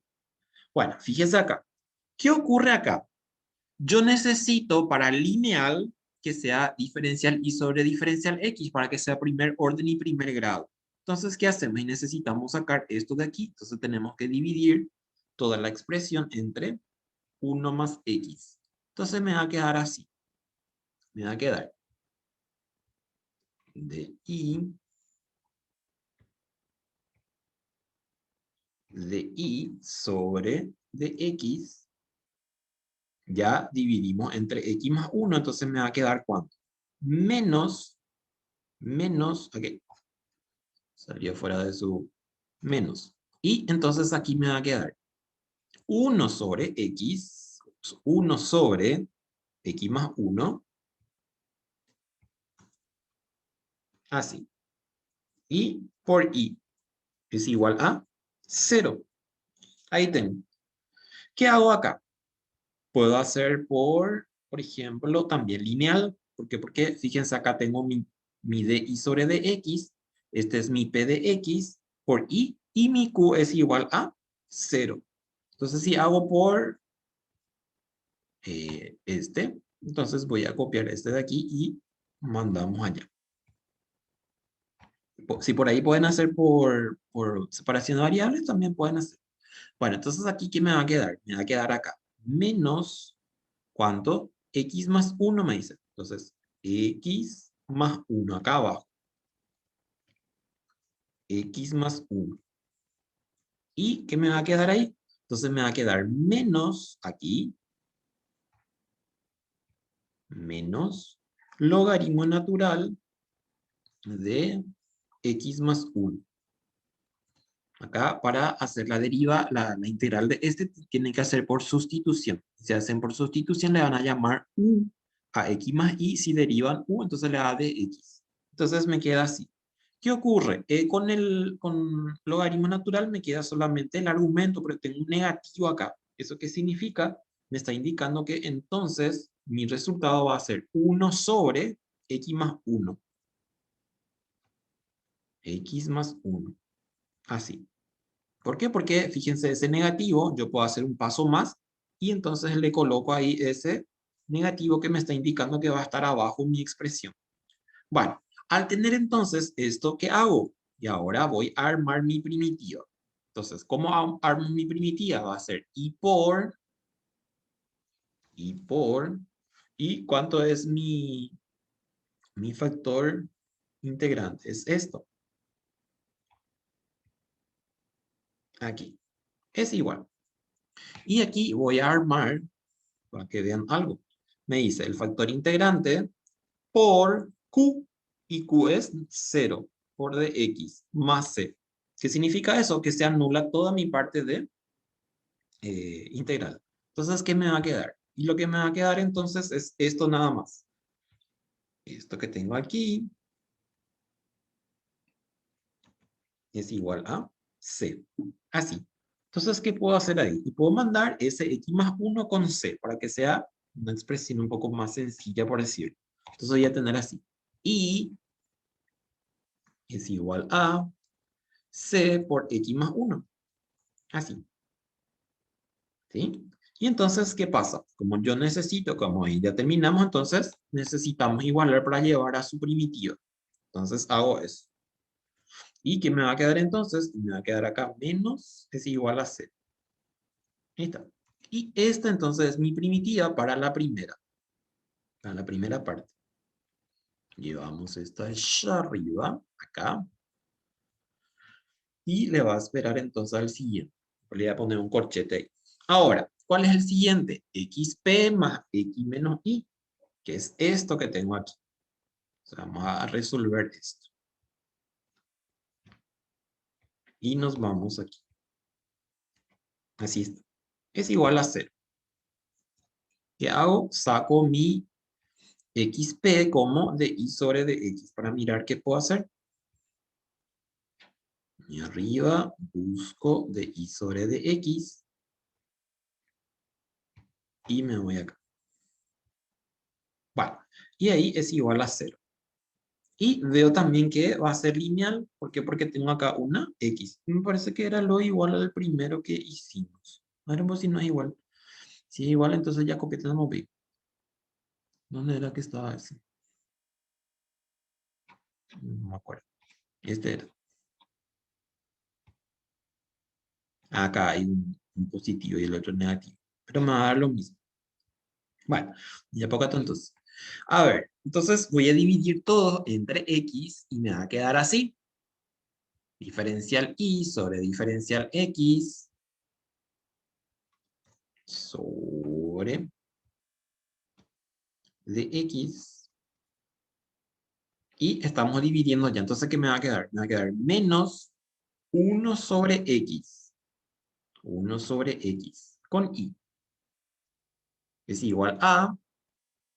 Bueno, fíjense acá. ¿Qué ocurre acá? Yo necesito para lineal que sea diferencial y sobre diferencial x para que sea primer orden y primer grado. Entonces, ¿qué hacemos? Y necesitamos sacar esto de aquí. Entonces, tenemos que dividir toda la expresión entre 1 más x. Entonces, me va a quedar así. Me va a quedar de y sobre de x. Ya dividimos entre x más 1. Entonces, me va a quedar ¿cuánto? Menos, ok, salió fuera de su menos. Y entonces aquí me va a quedar 1 sobre x, 1 sobre x más 1, así. Y por y es igual a 0. Ahí tengo. ¿Qué hago acá? Puedo hacer por ejemplo, también lineal. ¿Por qué? Porque fíjense, acá tengo mi dy sobre dx. Este es mi p de x por y mi q es igual a 0. Entonces, si hago por entonces voy a copiar este de aquí y mandamos allá. Si por ahí pueden hacer por separación de variables, también pueden hacer. Bueno, entonces aquí, ¿qué me va a quedar? Me va a quedar acá. Menos, ¿cuánto? X más 1 me dice. Entonces, X más 1 acá abajo. X más 1. ¿Y qué me va a quedar ahí? Entonces me va a quedar menos aquí. Menos logaritmo natural de X más 1. Acá, para hacer la deriva, la integral de este, tienen que hacer por sustitución. Si se hacen por sustitución, le van a llamar u a x más y. Si derivan u, entonces le da de x. Entonces me queda así. ¿Qué ocurre? Con logaritmo natural me queda solamente el argumento, pero tengo un negativo acá. ¿Eso qué significa? Me está indicando que entonces mi resultado va a ser 1 sobre x más 1. X más 1. Así. ¿Por qué? Porque fíjense, ese negativo, yo puedo hacer un paso más y entonces le coloco ahí ese negativo que me está indicando que va a estar abajo mi expresión. Bueno, al tener entonces esto, ¿qué hago? Y ahora voy a armar mi primitiva. Entonces, ¿cómo armo mi primitiva? Va a ser ¿y cuánto es mi factor integrante? Es esto. Aquí. Es igual. Y aquí voy a armar para que vean algo. Me dice el factor integrante por Q, y Q es 0 por dx más C. ¿Qué significa eso? Que se anula toda mi parte de integral. Entonces, ¿qué me va a quedar? Y lo que me va a quedar entonces es esto nada más. Esto que tengo aquí es igual a C. Así. Entonces, ¿qué puedo hacer ahí? Y puedo mandar ese x más 1 con C para que sea una expresión un poco más sencilla, por decirlo. Entonces voy a tener así. Y es igual a C por x más 1. Así. ¿Sí? Y entonces, ¿qué pasa? Como yo necesito, como ahí ya terminamos, entonces necesitamos igualar para llevar a su primitiva. Entonces hago eso. ¿Y qué me va a quedar entonces? Me va a quedar acá menos es igual a 0. Ahí está. Y esta entonces es mi primitiva para la primera parte. Llevamos esta allá arriba, acá. Y le va a esperar entonces al siguiente. Le voy a poner un corchete ahí. Ahora, ¿cuál es el siguiente? XP más X menos Y, que es esto que tengo aquí. O sea, vamos a resolver esto. Y nos vamos aquí. Así está. Es igual a 0. ¿Qué hago? Saco mi XP como de Y sobre de X para mirar qué puedo hacer. Y arriba busco de Y sobre de X. Y me voy acá. Bueno, y ahí es igual a 0. Y veo también que va a ser lineal. ¿Por qué? Porque tengo acá una X. Me parece que era lo igual al primero que hicimos. A ver, pues si no es igual. Si es igual, entonces ya completamos B. ¿Dónde era que estaba ese? No me acuerdo. Este era. Acá hay un positivo y el otro negativo. Pero me va a dar lo mismo. Bueno, ya poco entonces. A ver, entonces voy a dividir todo entre X y me va a quedar así. Diferencial Y sobre diferencial X sobre de X. Y estamos dividiendo ya. Entonces, ¿qué me va a quedar? Me va a quedar menos 1 sobre X. 1 sobre X con Y. Es igual a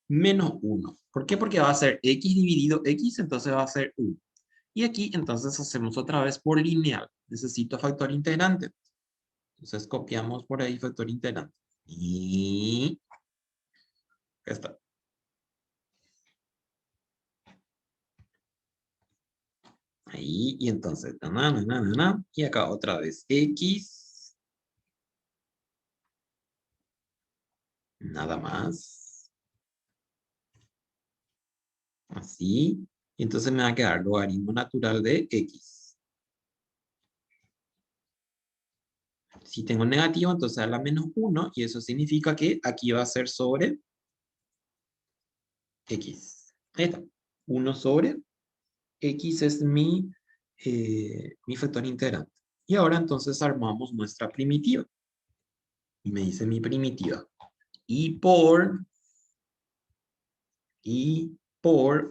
menos 1. ¿Por qué? Porque va a ser X dividido X, entonces va a ser 1. Y aquí entonces hacemos otra vez por lineal. Necesito factor integrante. Entonces copiamos por ahí factor integrante. Y acá está. Ahí, y entonces, y acá otra vez X. Nada más. Así. Y entonces me va a quedar logaritmo natural de X. Si tengo negativo, entonces a la menos 1. Y eso significa que aquí va a ser sobre X. Ahí está. 1 sobre X es mi factor integrante. Y ahora entonces armamos nuestra primitiva. Y me dice mi primitiva. Y por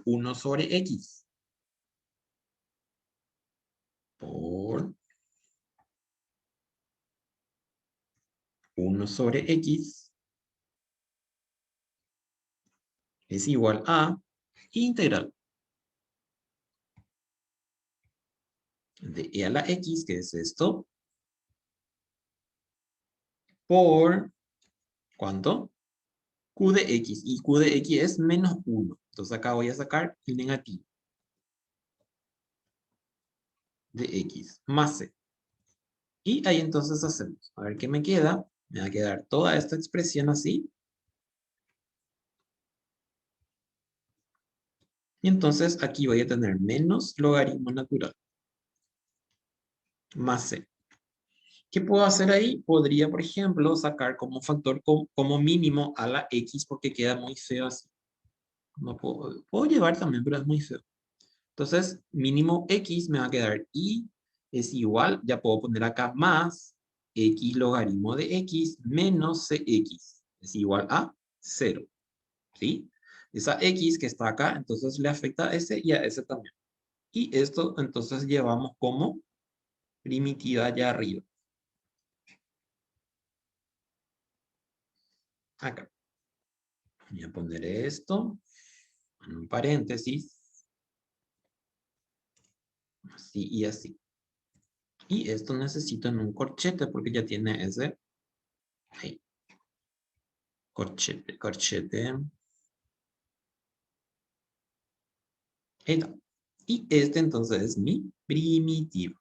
1 sobre X. Por 1 sobre X es igual a integral de e a la X, que es esto, por, ¿cuánto? Q de X. Y Q de X es menos 1. Entonces acá voy a sacar el negativo de X más C. Y ahí entonces hacemos. A ver qué me queda. Me va a quedar toda esta expresión así. Y entonces aquí voy a tener menos logaritmo natural más C. ¿Qué puedo hacer ahí? Podría, por ejemplo, sacar como factor como mínimo a la X porque queda muy feo así. No puedo llevar también, pero es muy feo. Entonces, mínimo X me va a quedar Y es igual, ya puedo poner acá más X logaritmo de X menos CX es igual a 0. ¿Sí? Esa X que está acá, entonces le afecta a ese y a ese también. Y esto entonces llevamos como primitiva allá arriba. Acá. Voy a poner esto en un paréntesis. Así y así. Y esto necesito en un corchete porque ya tiene ese. Ahí. Corchete, corchete. Ahí está. Y este entonces es mi primitivo.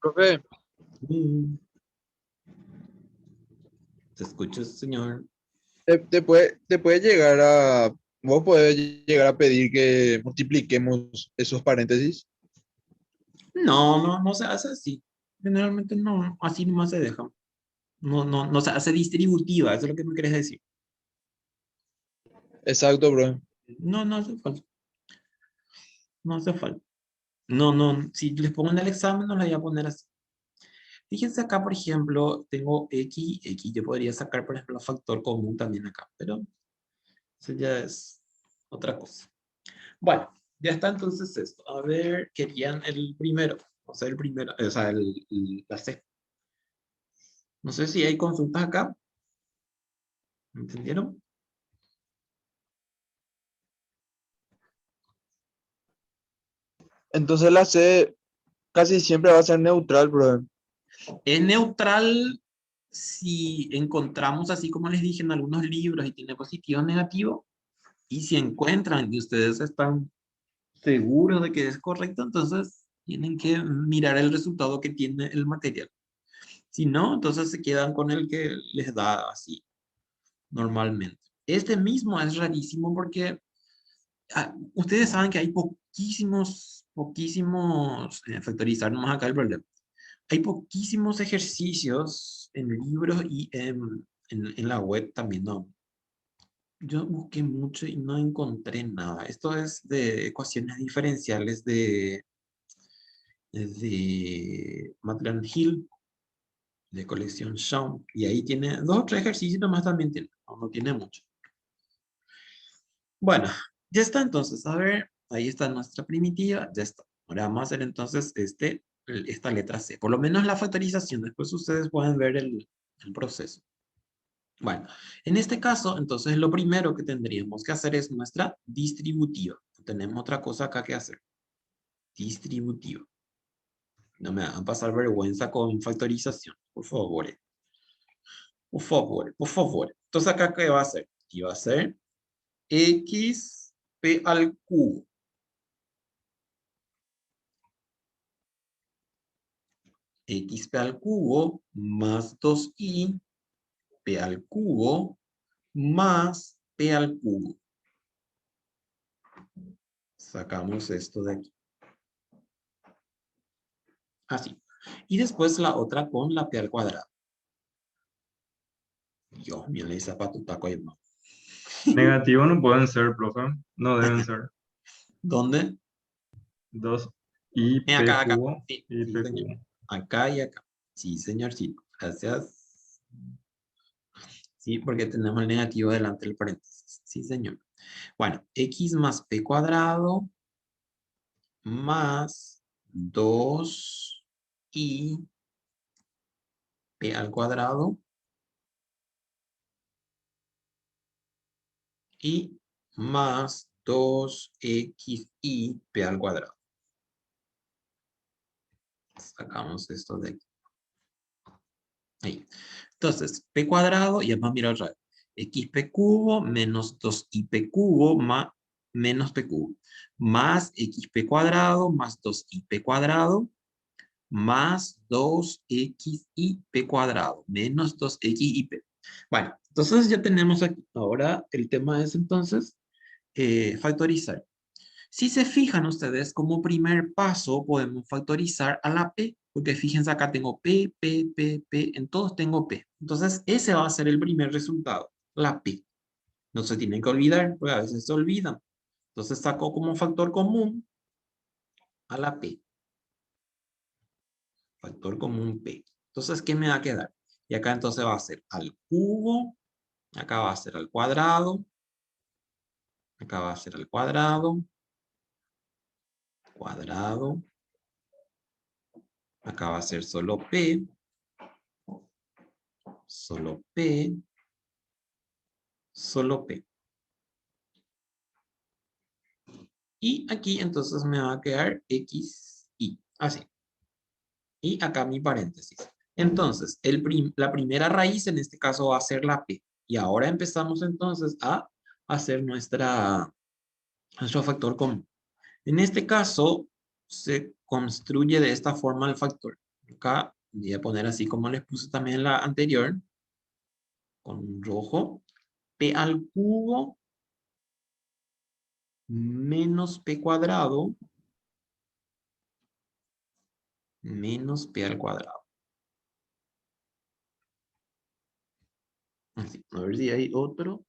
Profe, ¿Se escucha, señor? te puede llegar a vos podés llegar a pedir que multipliquemos esos paréntesis. No se hace así. Generalmente no, así nomás se deja. No se hace distributiva, eso es lo que me querés decir. Exacto, bro. No hace falta. No hace falta. No, si les pongo en el examen no lo voy a poner así. Fíjense acá, por ejemplo, tengo X, yo podría sacar, por ejemplo, factor común también acá, pero eso ya es otra cosa. Bueno, ya está entonces esto. A ver, querían el primero, o sea, el primero, o sea, la C. No sé si hay consultas acá, ¿entendieron? Entonces la C casi siempre va a ser neutral, bro. Es neutral si encontramos, así como les dije en algunos libros, y tiene positivo o negativo, y si encuentran y ustedes están seguros de que es correcto, entonces tienen que mirar el resultado que tiene el material. Si no, entonces se quedan con el que les da así, normalmente. Este mismo es rarísimo porque ustedes saben que hay poquísimos, factorizar nomás acá el problema. Hay poquísimos ejercicios en libros y en la web también, ¿no? Yo busqué mucho y no encontré nada. Esto es de ecuaciones diferenciales de Maitland Hill, de colección Shawn. Y ahí tiene dos o tres ejercicios nomás también tiene. No tiene mucho. Bueno, ya está entonces. A ver, ahí está nuestra primitiva. Ya está. Ahora vamos a hacer entonces esta letra C. Por lo menos la factorización. Después ustedes pueden ver el proceso. Bueno, en este caso, entonces lo primero que tendríamos que hacer es nuestra distributiva. No tenemos otra cosa acá que hacer. Distributiva. No me hagan pasar vergüenza con factorización, por favor. Por favor, por favor. Entonces acá, ¿qué va a ser? Y va a ser x p al cubo. Xp al cubo más 2i p al cubo más p al cubo. Sacamos esto de aquí. Así. Y después la otra con la p al cuadrado. Dios mío, le zapato taco ahí, ¿no? Negativo no pueden ser, profe. No deben ser. ¿Dónde? 2i p Acá. cubo Sí, y sí, p señor. cubo. Acá y acá. Sí, señorcito. Gracias. Sí, porque tenemos el negativo delante del paréntesis. Sí, señor. Bueno, x más p cuadrado más 2i p al cuadrado y más 2xi p al cuadrado. Sacamos esto de aquí. Ahí. Entonces, p cuadrado, y vamos a mirar otra vez. Xp cubo menos 2ip cubo más menos p cubo. Más xp cuadrado más 2ip cuadrado más 2xip cuadrado menos 2xip. Bueno, entonces ya tenemos aquí. Ahora el tema es entonces factorizar. Si se fijan ustedes, como primer paso podemos factorizar a la p, porque fíjense acá tengo p, en todos tengo p. Entonces ese va a ser el primer resultado, la p. No se tienen que olvidar, porque a veces se olvidan. Entonces saco como factor común a la p. Factor común p. Entonces, ¿qué me va a quedar? Y acá entonces va a ser al cubo, acá va a ser al cuadrado, acá va a ser al cuadrado, cuadrado, acá va a ser solo p, solo p, solo p. Y aquí entonces me va a quedar x, y, así. Y acá mi paréntesis. Entonces, la primera raíz en este caso va a ser la p. Y ahora empezamos entonces a hacer nuestro factor común. En este caso, se construye de esta forma el factor. Acá voy a poner así como les puse también en la anterior, con un rojo. P al cubo menos p cuadrado menos p al cuadrado. Así, a ver si hay otro.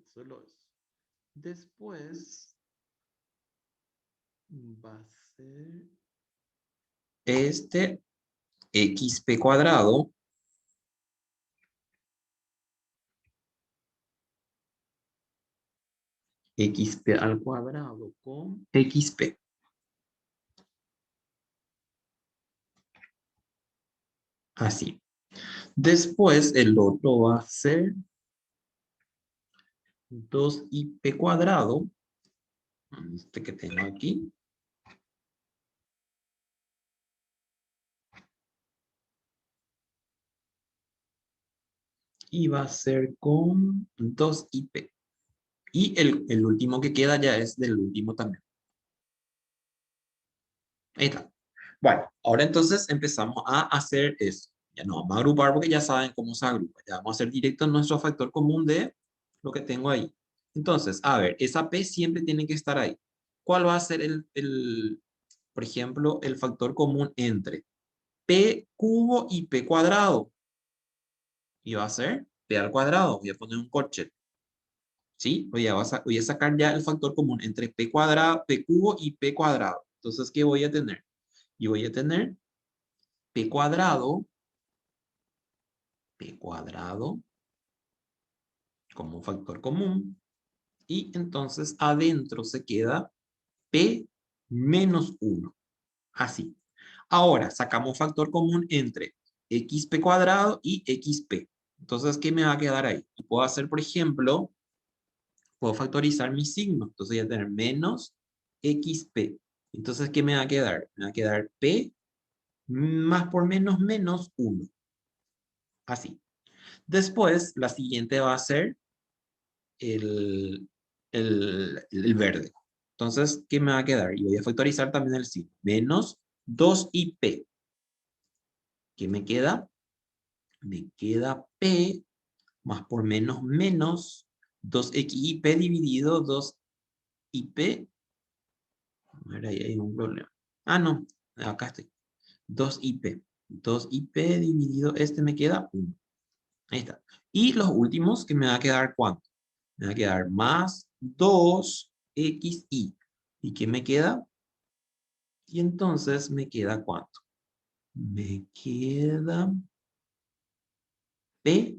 Solo eso. Después va a ser este xp cuadrado xp al cuadrado con xp. Así. Después el otro va a ser 2ip cuadrado, este que tengo aquí, y va a ser con 2ip. Y el último que queda ya es del último también. Ahí está. Bueno, ahora entonces empezamos a hacer eso. Ya no vamos a agrupar porque ya saben cómo se agrupa. Ya vamos a hacer directo nuestro factor común de lo que tengo ahí. Entonces, a ver, esa P siempre tiene que estar ahí. ¿Cuál va a ser por ejemplo, el factor común entre P cubo y P cuadrado? Y va a ser P al cuadrado. Voy a poner un corchete. ¿Sí? Voy a sacar ya el factor común entre P cuadrado, P cubo y P cuadrado. Entonces, ¿qué voy a tener? Y voy a tener P cuadrado como un factor común, y entonces adentro se queda P menos 1. Así. Ahora sacamos factor común entre xp cuadrado y xp. Entonces, ¿qué me va a quedar ahí? Y puedo hacer, por ejemplo, puedo factorizar mi signo. Entonces voy a tener menos xp. Entonces, ¿qué me va a quedar? Me va a quedar p más por menos menos 1. Así. Después, la siguiente va a ser el, el verde. Entonces, ¿qué me va a quedar? Y voy a factorizar también el signo. Menos 2ip. ¿Qué me queda? Me queda p más por menos menos 2xip dividido 2ip. A ver, ahí hay un problema. Ah, no. Acá estoy. 2ip. 2ip dividido este me queda 1. Ahí está. Y los últimos que me va a quedar, ¿cuánto? Me va a quedar más 2xi. ¿Y qué me queda? Y entonces me queda ¿cuánto? Me queda p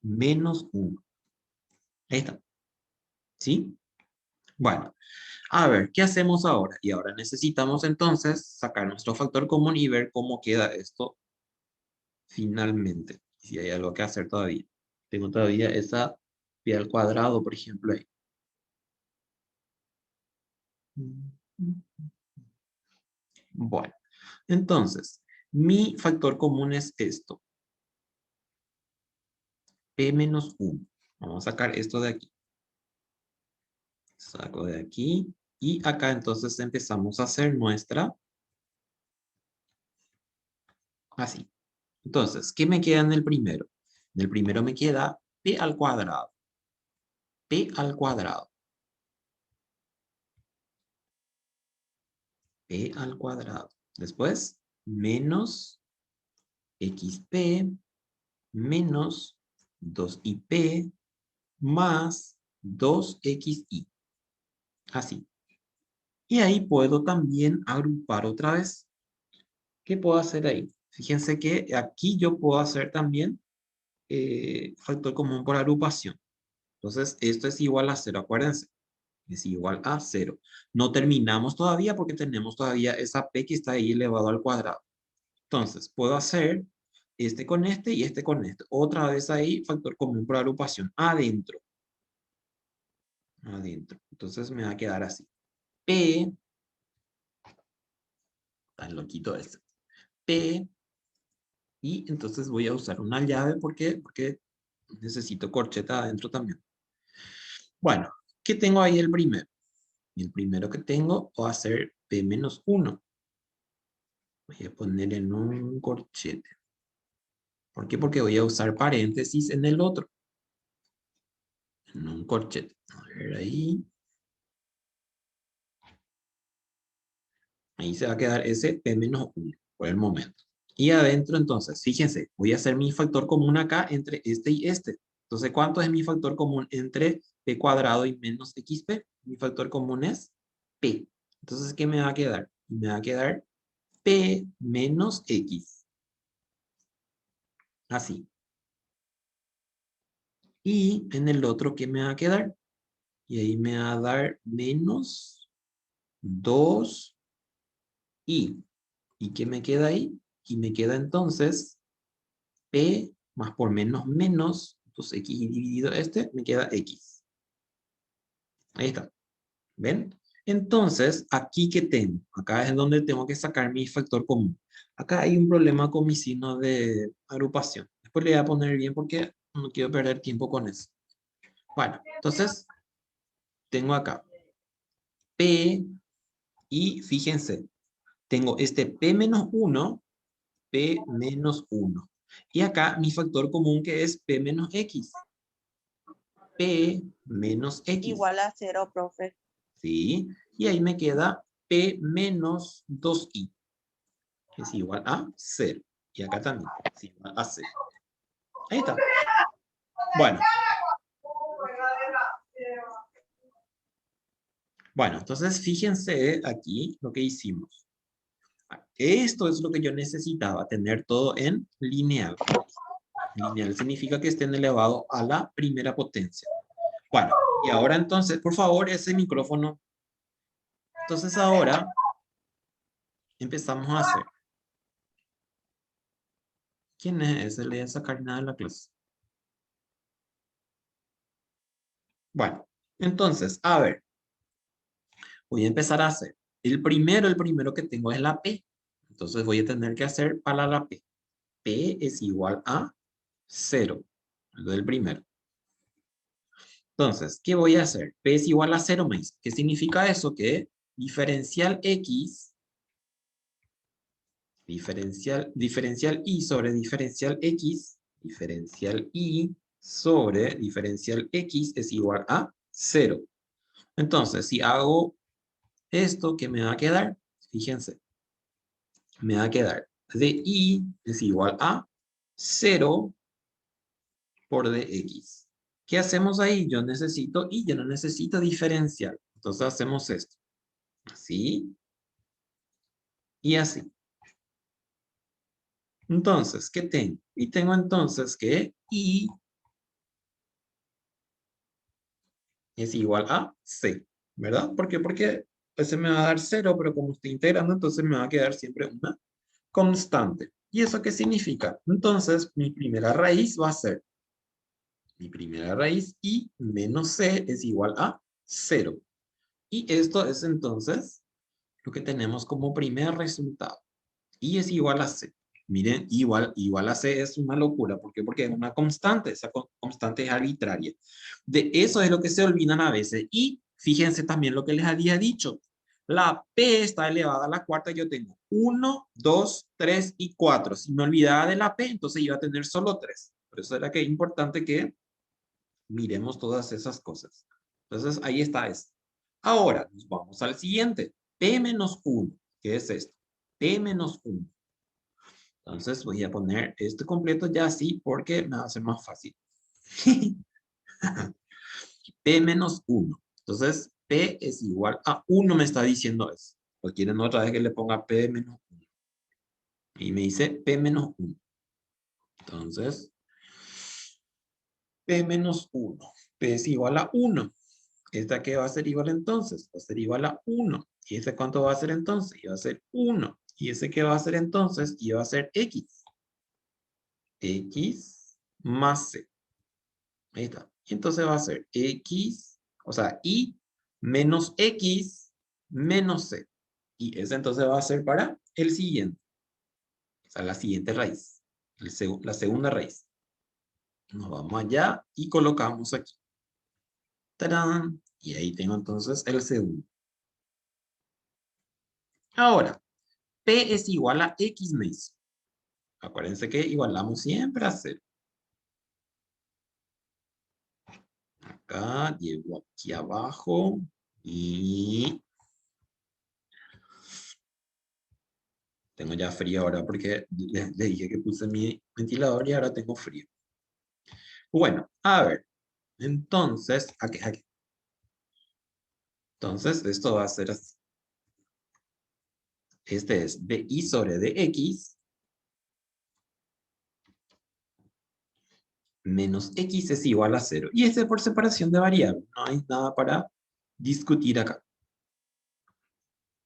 menos 1. Ahí está. ¿Sí? Bueno, a ver, ¿qué hacemos ahora? Y ahora necesitamos entonces sacar nuestro factor común y ver cómo queda esto finalmente. Si hay algo que hacer todavía. Tengo todavía esa pi al cuadrado, por ejemplo, ahí. Bueno, entonces, mi factor común es esto. P menos 1. Vamos a sacar esto de aquí. Saco de aquí. Y acá entonces empezamos a hacer nuestra. Así. Entonces, ¿qué me queda en el primero? En el primero me queda P al cuadrado. P al cuadrado. P al cuadrado. Después, menos xp menos 2ip más 2xi. Así. Y ahí puedo también agrupar otra vez. ¿Qué puedo hacer ahí? Fíjense que aquí yo puedo hacer también factor común por agrupación. Entonces, esto es igual a 0, acuérdense. Es igual a 0. No terminamos todavía porque tenemos todavía esa p que está ahí elevado al cuadrado. Entonces, puedo hacer este con este y este con este. Otra vez ahí, factor común por agrupación. Adentro. Adentro. Entonces, me va a quedar así. P, tan loquito este. P, y entonces voy a usar una llave. ¿Por qué? Porque necesito corcheta adentro también. Bueno, ¿qué tengo ahí el primero? Y el primero que tengo va a ser P menos 1. Voy a poner en un corchete. ¿Por qué? Porque voy a usar paréntesis en el otro. en un corchete. A ver ahí. Ahí se va a quedar ese P menos 1 por el momento. Y adentro, entonces, fíjense, voy a hacer mi factor común acá entre este y este. Entonces, ¿cuánto es mi factor común entre P cuadrado y menos XP? Mi factor común es P. Entonces, ¿qué me va a quedar? Me va a quedar P menos X. Así. Y en el otro, ¿qué me va a quedar? Y ahí me va a dar menos 2 y. ¿Y qué me queda ahí? Y me queda entonces P más por menos menos, entonces X dividido este, me queda X. Ahí está. ¿Ven? Entonces, aquí que tengo, acá es donde tengo que sacar mi factor común. Acá hay un problema con mi signo de agrupación. Después le voy a poner bien porque no quiero perder tiempo con eso. Bueno, entonces, tengo acá P y fíjense, tengo este P menos 1, P menos 1. Y acá mi factor común que es P menos X. P menos X. Igual a 0, profe. ¿Sí? Y ahí me queda P menos 2i, que es igual a 0. Y acá también es igual a 0. Ahí está. Bueno. Bueno, entonces fíjense aquí lo que hicimos. Esto es lo que yo necesitaba, tener todo en lineal. Lineal significa que estén elevado a la primera potencia. Bueno, y ahora entonces, por favor, ese micrófono. Entonces ahora empezamos a hacer. ¿Quién es ese? Le voy a sacar nada de la clase. Bueno, entonces, a ver. Voy a empezar a hacer. El primero que tengo es la P. Entonces voy a tener que hacer para la P. P es igual a 0. El primero. Entonces, ¿qué voy a hacer? P es igual a 0 más. ¿Qué significa eso? Que diferencial X, diferencial Y sobre diferencial X, diferencial Y sobre diferencial X es igual a 0. Entonces, si hago esto, ¿qué me va a quedar? Fíjense. Me va a quedar dI es igual a 0 por dx. ¿Qué hacemos ahí? Yo necesito y yo no necesito diferencial. Entonces hacemos esto. Así y así. Entonces, ¿qué tengo? Y tengo entonces que I es igual a C. ¿Verdad? ¿Por qué? Porque ese me va a dar 0, pero como estoy integrando, entonces me va a quedar siempre una constante. ¿Y eso qué significa? Entonces, mi primera raíz va a ser mi primera raíz y menos c es igual a 0. Y esto es entonces lo que tenemos como primer resultado. Y es igual a c. Miren, igual a c es una locura. ¿Por qué? Porque es una constante. Esa constante es arbitraria. De eso es lo que se olvidan a veces. Y fíjense también lo que les había dicho. La P está elevada a la cuarta. Yo tengo 1, 2, 3 y 4. Si me olvidaba de la P, entonces iba a tener solo 3. Por eso era que es importante que miremos todas esas cosas. Entonces, ahí está esto. Ahora, nos vamos al siguiente. P menos 1. ¿Qué es esto? P menos 1. Entonces, voy a poner este completo ya así porque me va a ser más fácil. P menos 1. Entonces, P es igual a 1 me está diciendo eso. ¿O quieren otra vez que le ponga P menos 1? Y me dice P menos 1. Entonces, P menos 1. P es igual a 1. ¿Esta qué va a ser igual entonces? Va a ser igual a 1. ¿Y ese cuánto va a ser entonces? Y va a ser 1. ¿Y ese qué va a ser entonces? Y va a ser X. X más C. Ahí está. Y entonces va a ser X, o sea, Y menos X menos C. Y ese entonces va a ser para el siguiente. O sea, la siguiente raíz. La segunda raíz. Nos vamos allá y colocamos aquí. ¡Tarán! Y ahí tengo entonces el segundo. Ahora, P es igual a X más. Acuérdense que igualamos siempre a 0. acá, llevo aquí abajo y tengo ya frío ahora porque le dije que puse mi ventilador y ahora tengo frío. Bueno, a ver, entonces, aquí. Entonces, esto va a ser así. Este es DI sobre DX menos X es igual a 0. Y este es por separación de variables. No hay nada para discutir acá.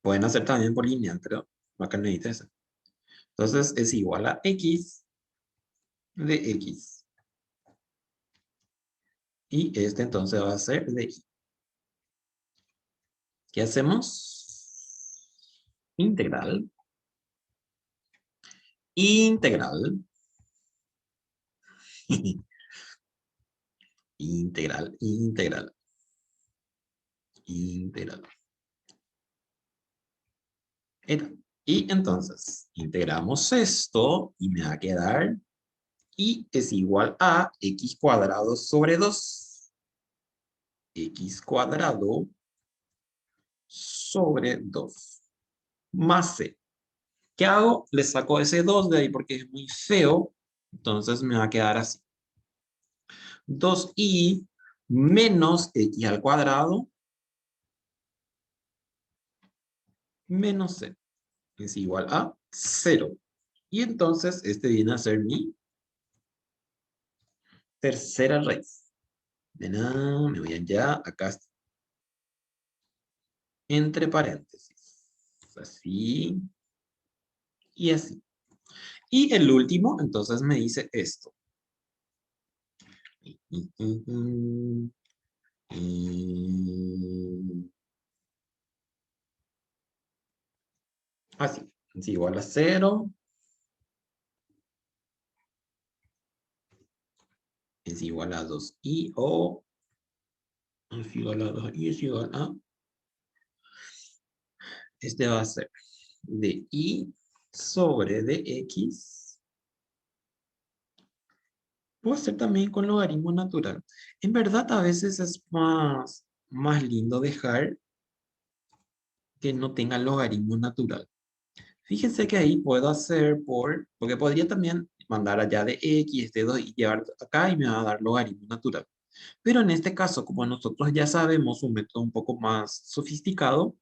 Pueden hacer también por lineal, pero acá no necesita eso. Entonces, es igual a X de X. Y este entonces va a ser de Y. ¿Qué hacemos? Integral. Integral. Integral, integral. Integral. Y entonces, integramos esto y me va a quedar y es igual a x cuadrado sobre 2. X cuadrado sobre 2 más c. ¿Qué hago? Le saco ese 2 de ahí porque es muy feo. Entonces me va a quedar así. 2i menos x al cuadrado menos c es igual a 0. Y entonces este viene a ser mi tercera raíz. De nada, me voy allá, acá está. Entre paréntesis. Así y así. Y el último, entonces me dice esto. Así. Es igual a 0. Es igual a 2i o es igual a 2i es igual a. Este va a ser de i sobre de x. Puedo hacer también con logaritmo natural. En verdad, a veces es más lindo dejar que no tenga logaritmo natural. Fíjense que ahí puedo hacer porque podría también mandar allá de x, de 2 y llevar acá y me va a dar logaritmo natural. Pero en este caso, como nosotros ya sabemos un método un poco más sofisticado,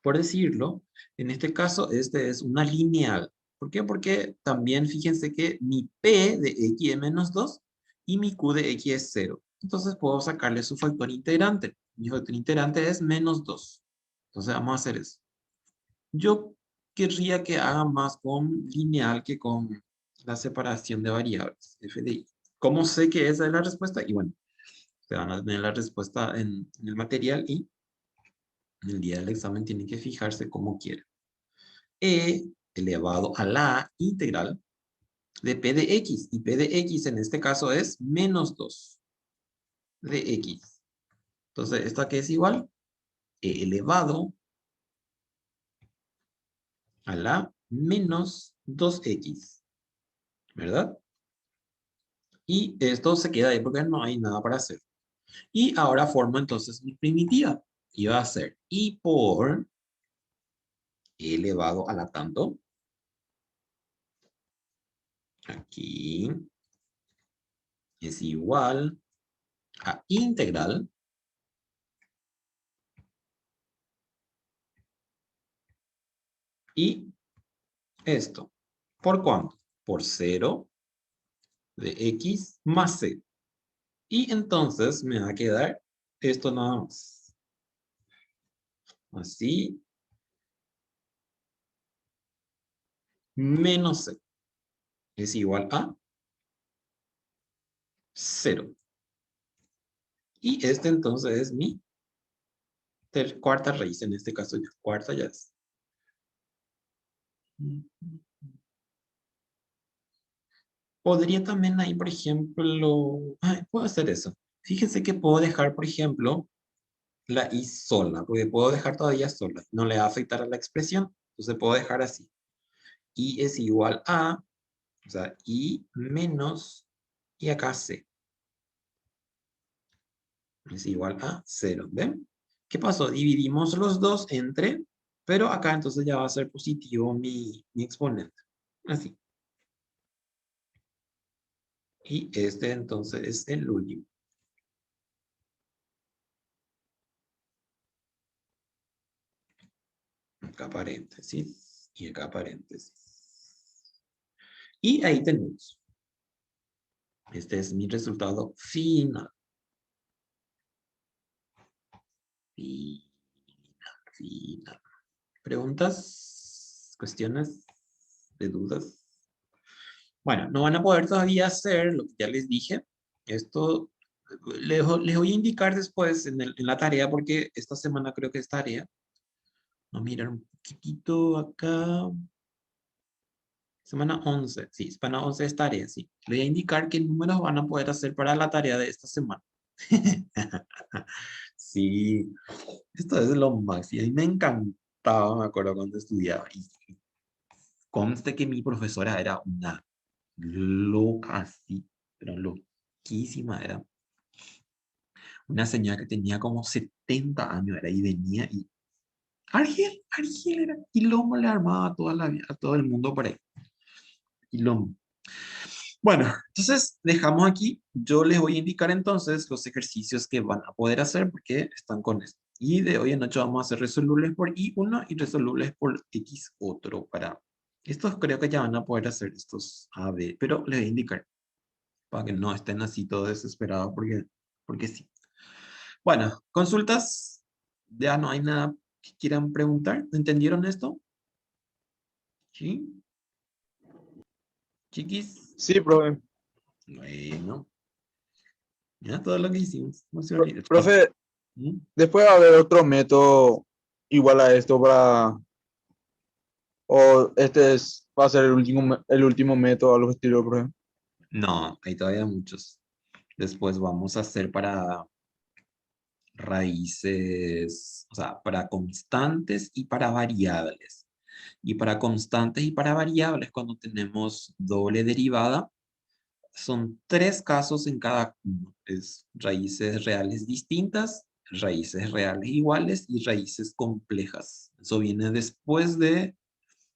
por decirlo, en este caso este es una lineal. ¿Por qué? Porque también fíjense que mi p de x es menos 2 y mi q de x es 0. Entonces puedo sacarle su factor integrante. Mi factor integrante es menos 2. Entonces vamos a hacer eso. Yo querría que haga más con lineal que con la separación de variables, f de i. ¿Cómo sé que esa es la respuesta? Y bueno, se van a tener la respuesta en el material y en el día del examen tienen que fijarse como quieren. E elevado a la integral de p de x. Y p de x en este caso es menos 2 de x. Entonces, ¿esta qué es igual? E elevado a la menos 2x. ¿Verdad? Y esto se queda ahí porque no hay nada para hacer. Y ahora formo entonces mi primitiva. Y va a ser i por e elevado a la tanto. Aquí es igual a integral y esto. ¿Por cuánto? Por 0 de x más c. Y entonces me va a quedar esto nada más. Así. Menos c es igual a 0. Y este entonces es mi cuarta raíz. En este caso ya. Cuarta ya es. Podría también ahí, por ejemplo, puedo hacer eso. Fíjense que puedo dejar, por ejemplo, la i sola, porque puedo dejar todavía sola. No le va a afectar a la expresión. Entonces puedo dejar así. I es igual a, o sea, i menos, y acá c. es igual a 0. ¿Ven? ¿Qué pasó? Dividimos los dos entre, pero acá entonces ya va a ser positivo mi exponente. Así. Y este entonces es el último. Acá paréntesis y acá paréntesis. Y ahí tenemos. Este es mi resultado final. Final. ¿Preguntas? ¿Cuestiones? ¿De dudas? Bueno, no van a poder todavía hacer lo que ya les dije. Esto les voy a indicar después en la tarea, porque esta semana creo que es tarea. Vamos a mirar un poquitito acá. Semana 11, sí, semana 11 es tarea, sí. Le voy a indicar qué números van a poder hacer para la tarea de esta semana. Sí, esto es lo máximo. A mí me encantaba, me acuerdo cuando estudiaba. Y conste que mi profesora era una loca así, pero loquísima. Era una señora que tenía como 70 años, era, y venía y Argel era, y lomo le armaba a, a todo el mundo por ahí. Y lomo. Bueno, entonces dejamos aquí. Yo les voy a indicar entonces los ejercicios que van a poder hacer porque están con esto. Y de hoy en noche vamos a hacer resolubles por I1 y resolubles por X otro. Para estos creo que ya van a poder hacer estos A, B, pero les voy a indicar para que no estén así todos desesperados porque sí. Bueno, consultas. Ya no hay nada que quieran preguntar. ¿Entendieron esto? ¿Sí? ¿Chiquis? Sí, profe. Bueno, ya todo lo que hicimos. No se olvide. Profe, ¿Mm? después va a haber otro método igual a esto para, o este es, va a ser el último método, algo estilo, profe. No, hay todavía muchos. Después vamos a hacer para raíces, o sea, para constantes y para variables. Y para constantes y para variables, cuando tenemos doble derivada, son 3 casos en cada uno. Es raíces reales distintas, raíces reales iguales y raíces complejas. Eso viene después de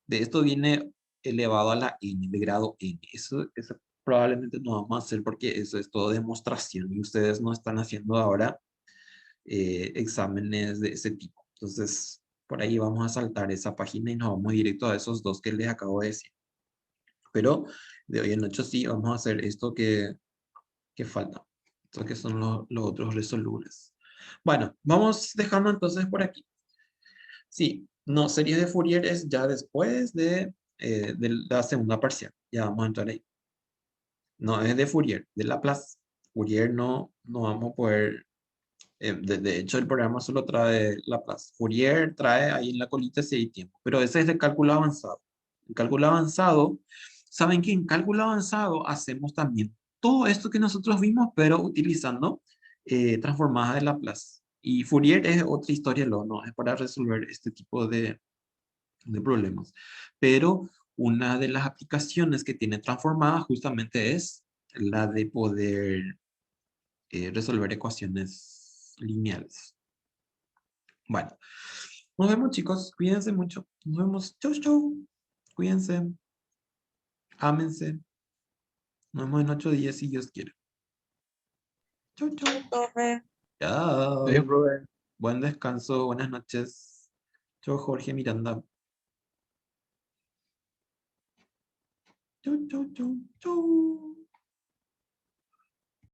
esto viene elevado a la n, de grado n. Eso probablemente no vamos a hacer porque eso es todo demostración y ustedes no están haciendo ahora exámenes de ese tipo. Entonces, por ahí vamos a saltar esa página y nos vamos directo a esos dos que les acabo de decir. Pero de hoy en noche sí vamos a hacer esto que falta. Estos que son los otros resolubles. Bueno, vamos dejando entonces por aquí. Sí, no, series de Fourier es ya después de la segunda parcial. Ya vamos a entrar ahí. No es de Fourier, de Laplace. Fourier no vamos a poder. De hecho, el programa solo trae Laplace. Fourier trae ahí en la colita si hay tiempo. Pero ese es de cálculo avanzado. En cálculo avanzado, ¿saben que en cálculo avanzado hacemos también todo esto que nosotros vimos, pero utilizando transformadas de Laplace? Y Fourier es otra historia, no es para resolver este tipo de problemas. Pero una de las aplicaciones que tiene transformada justamente es la de poder resolver ecuaciones lineales. Bueno, nos vemos chicos, cuídense mucho. Nos vemos, chau, chau. Cuídense, ámense. Nos vemos en 8 días si Dios quiere. Chau, chau. Profe. Adiós, Chao. profe. Buen descanso, buenas noches. Chau, Jorge Miranda. Chau, chau, chau, chau.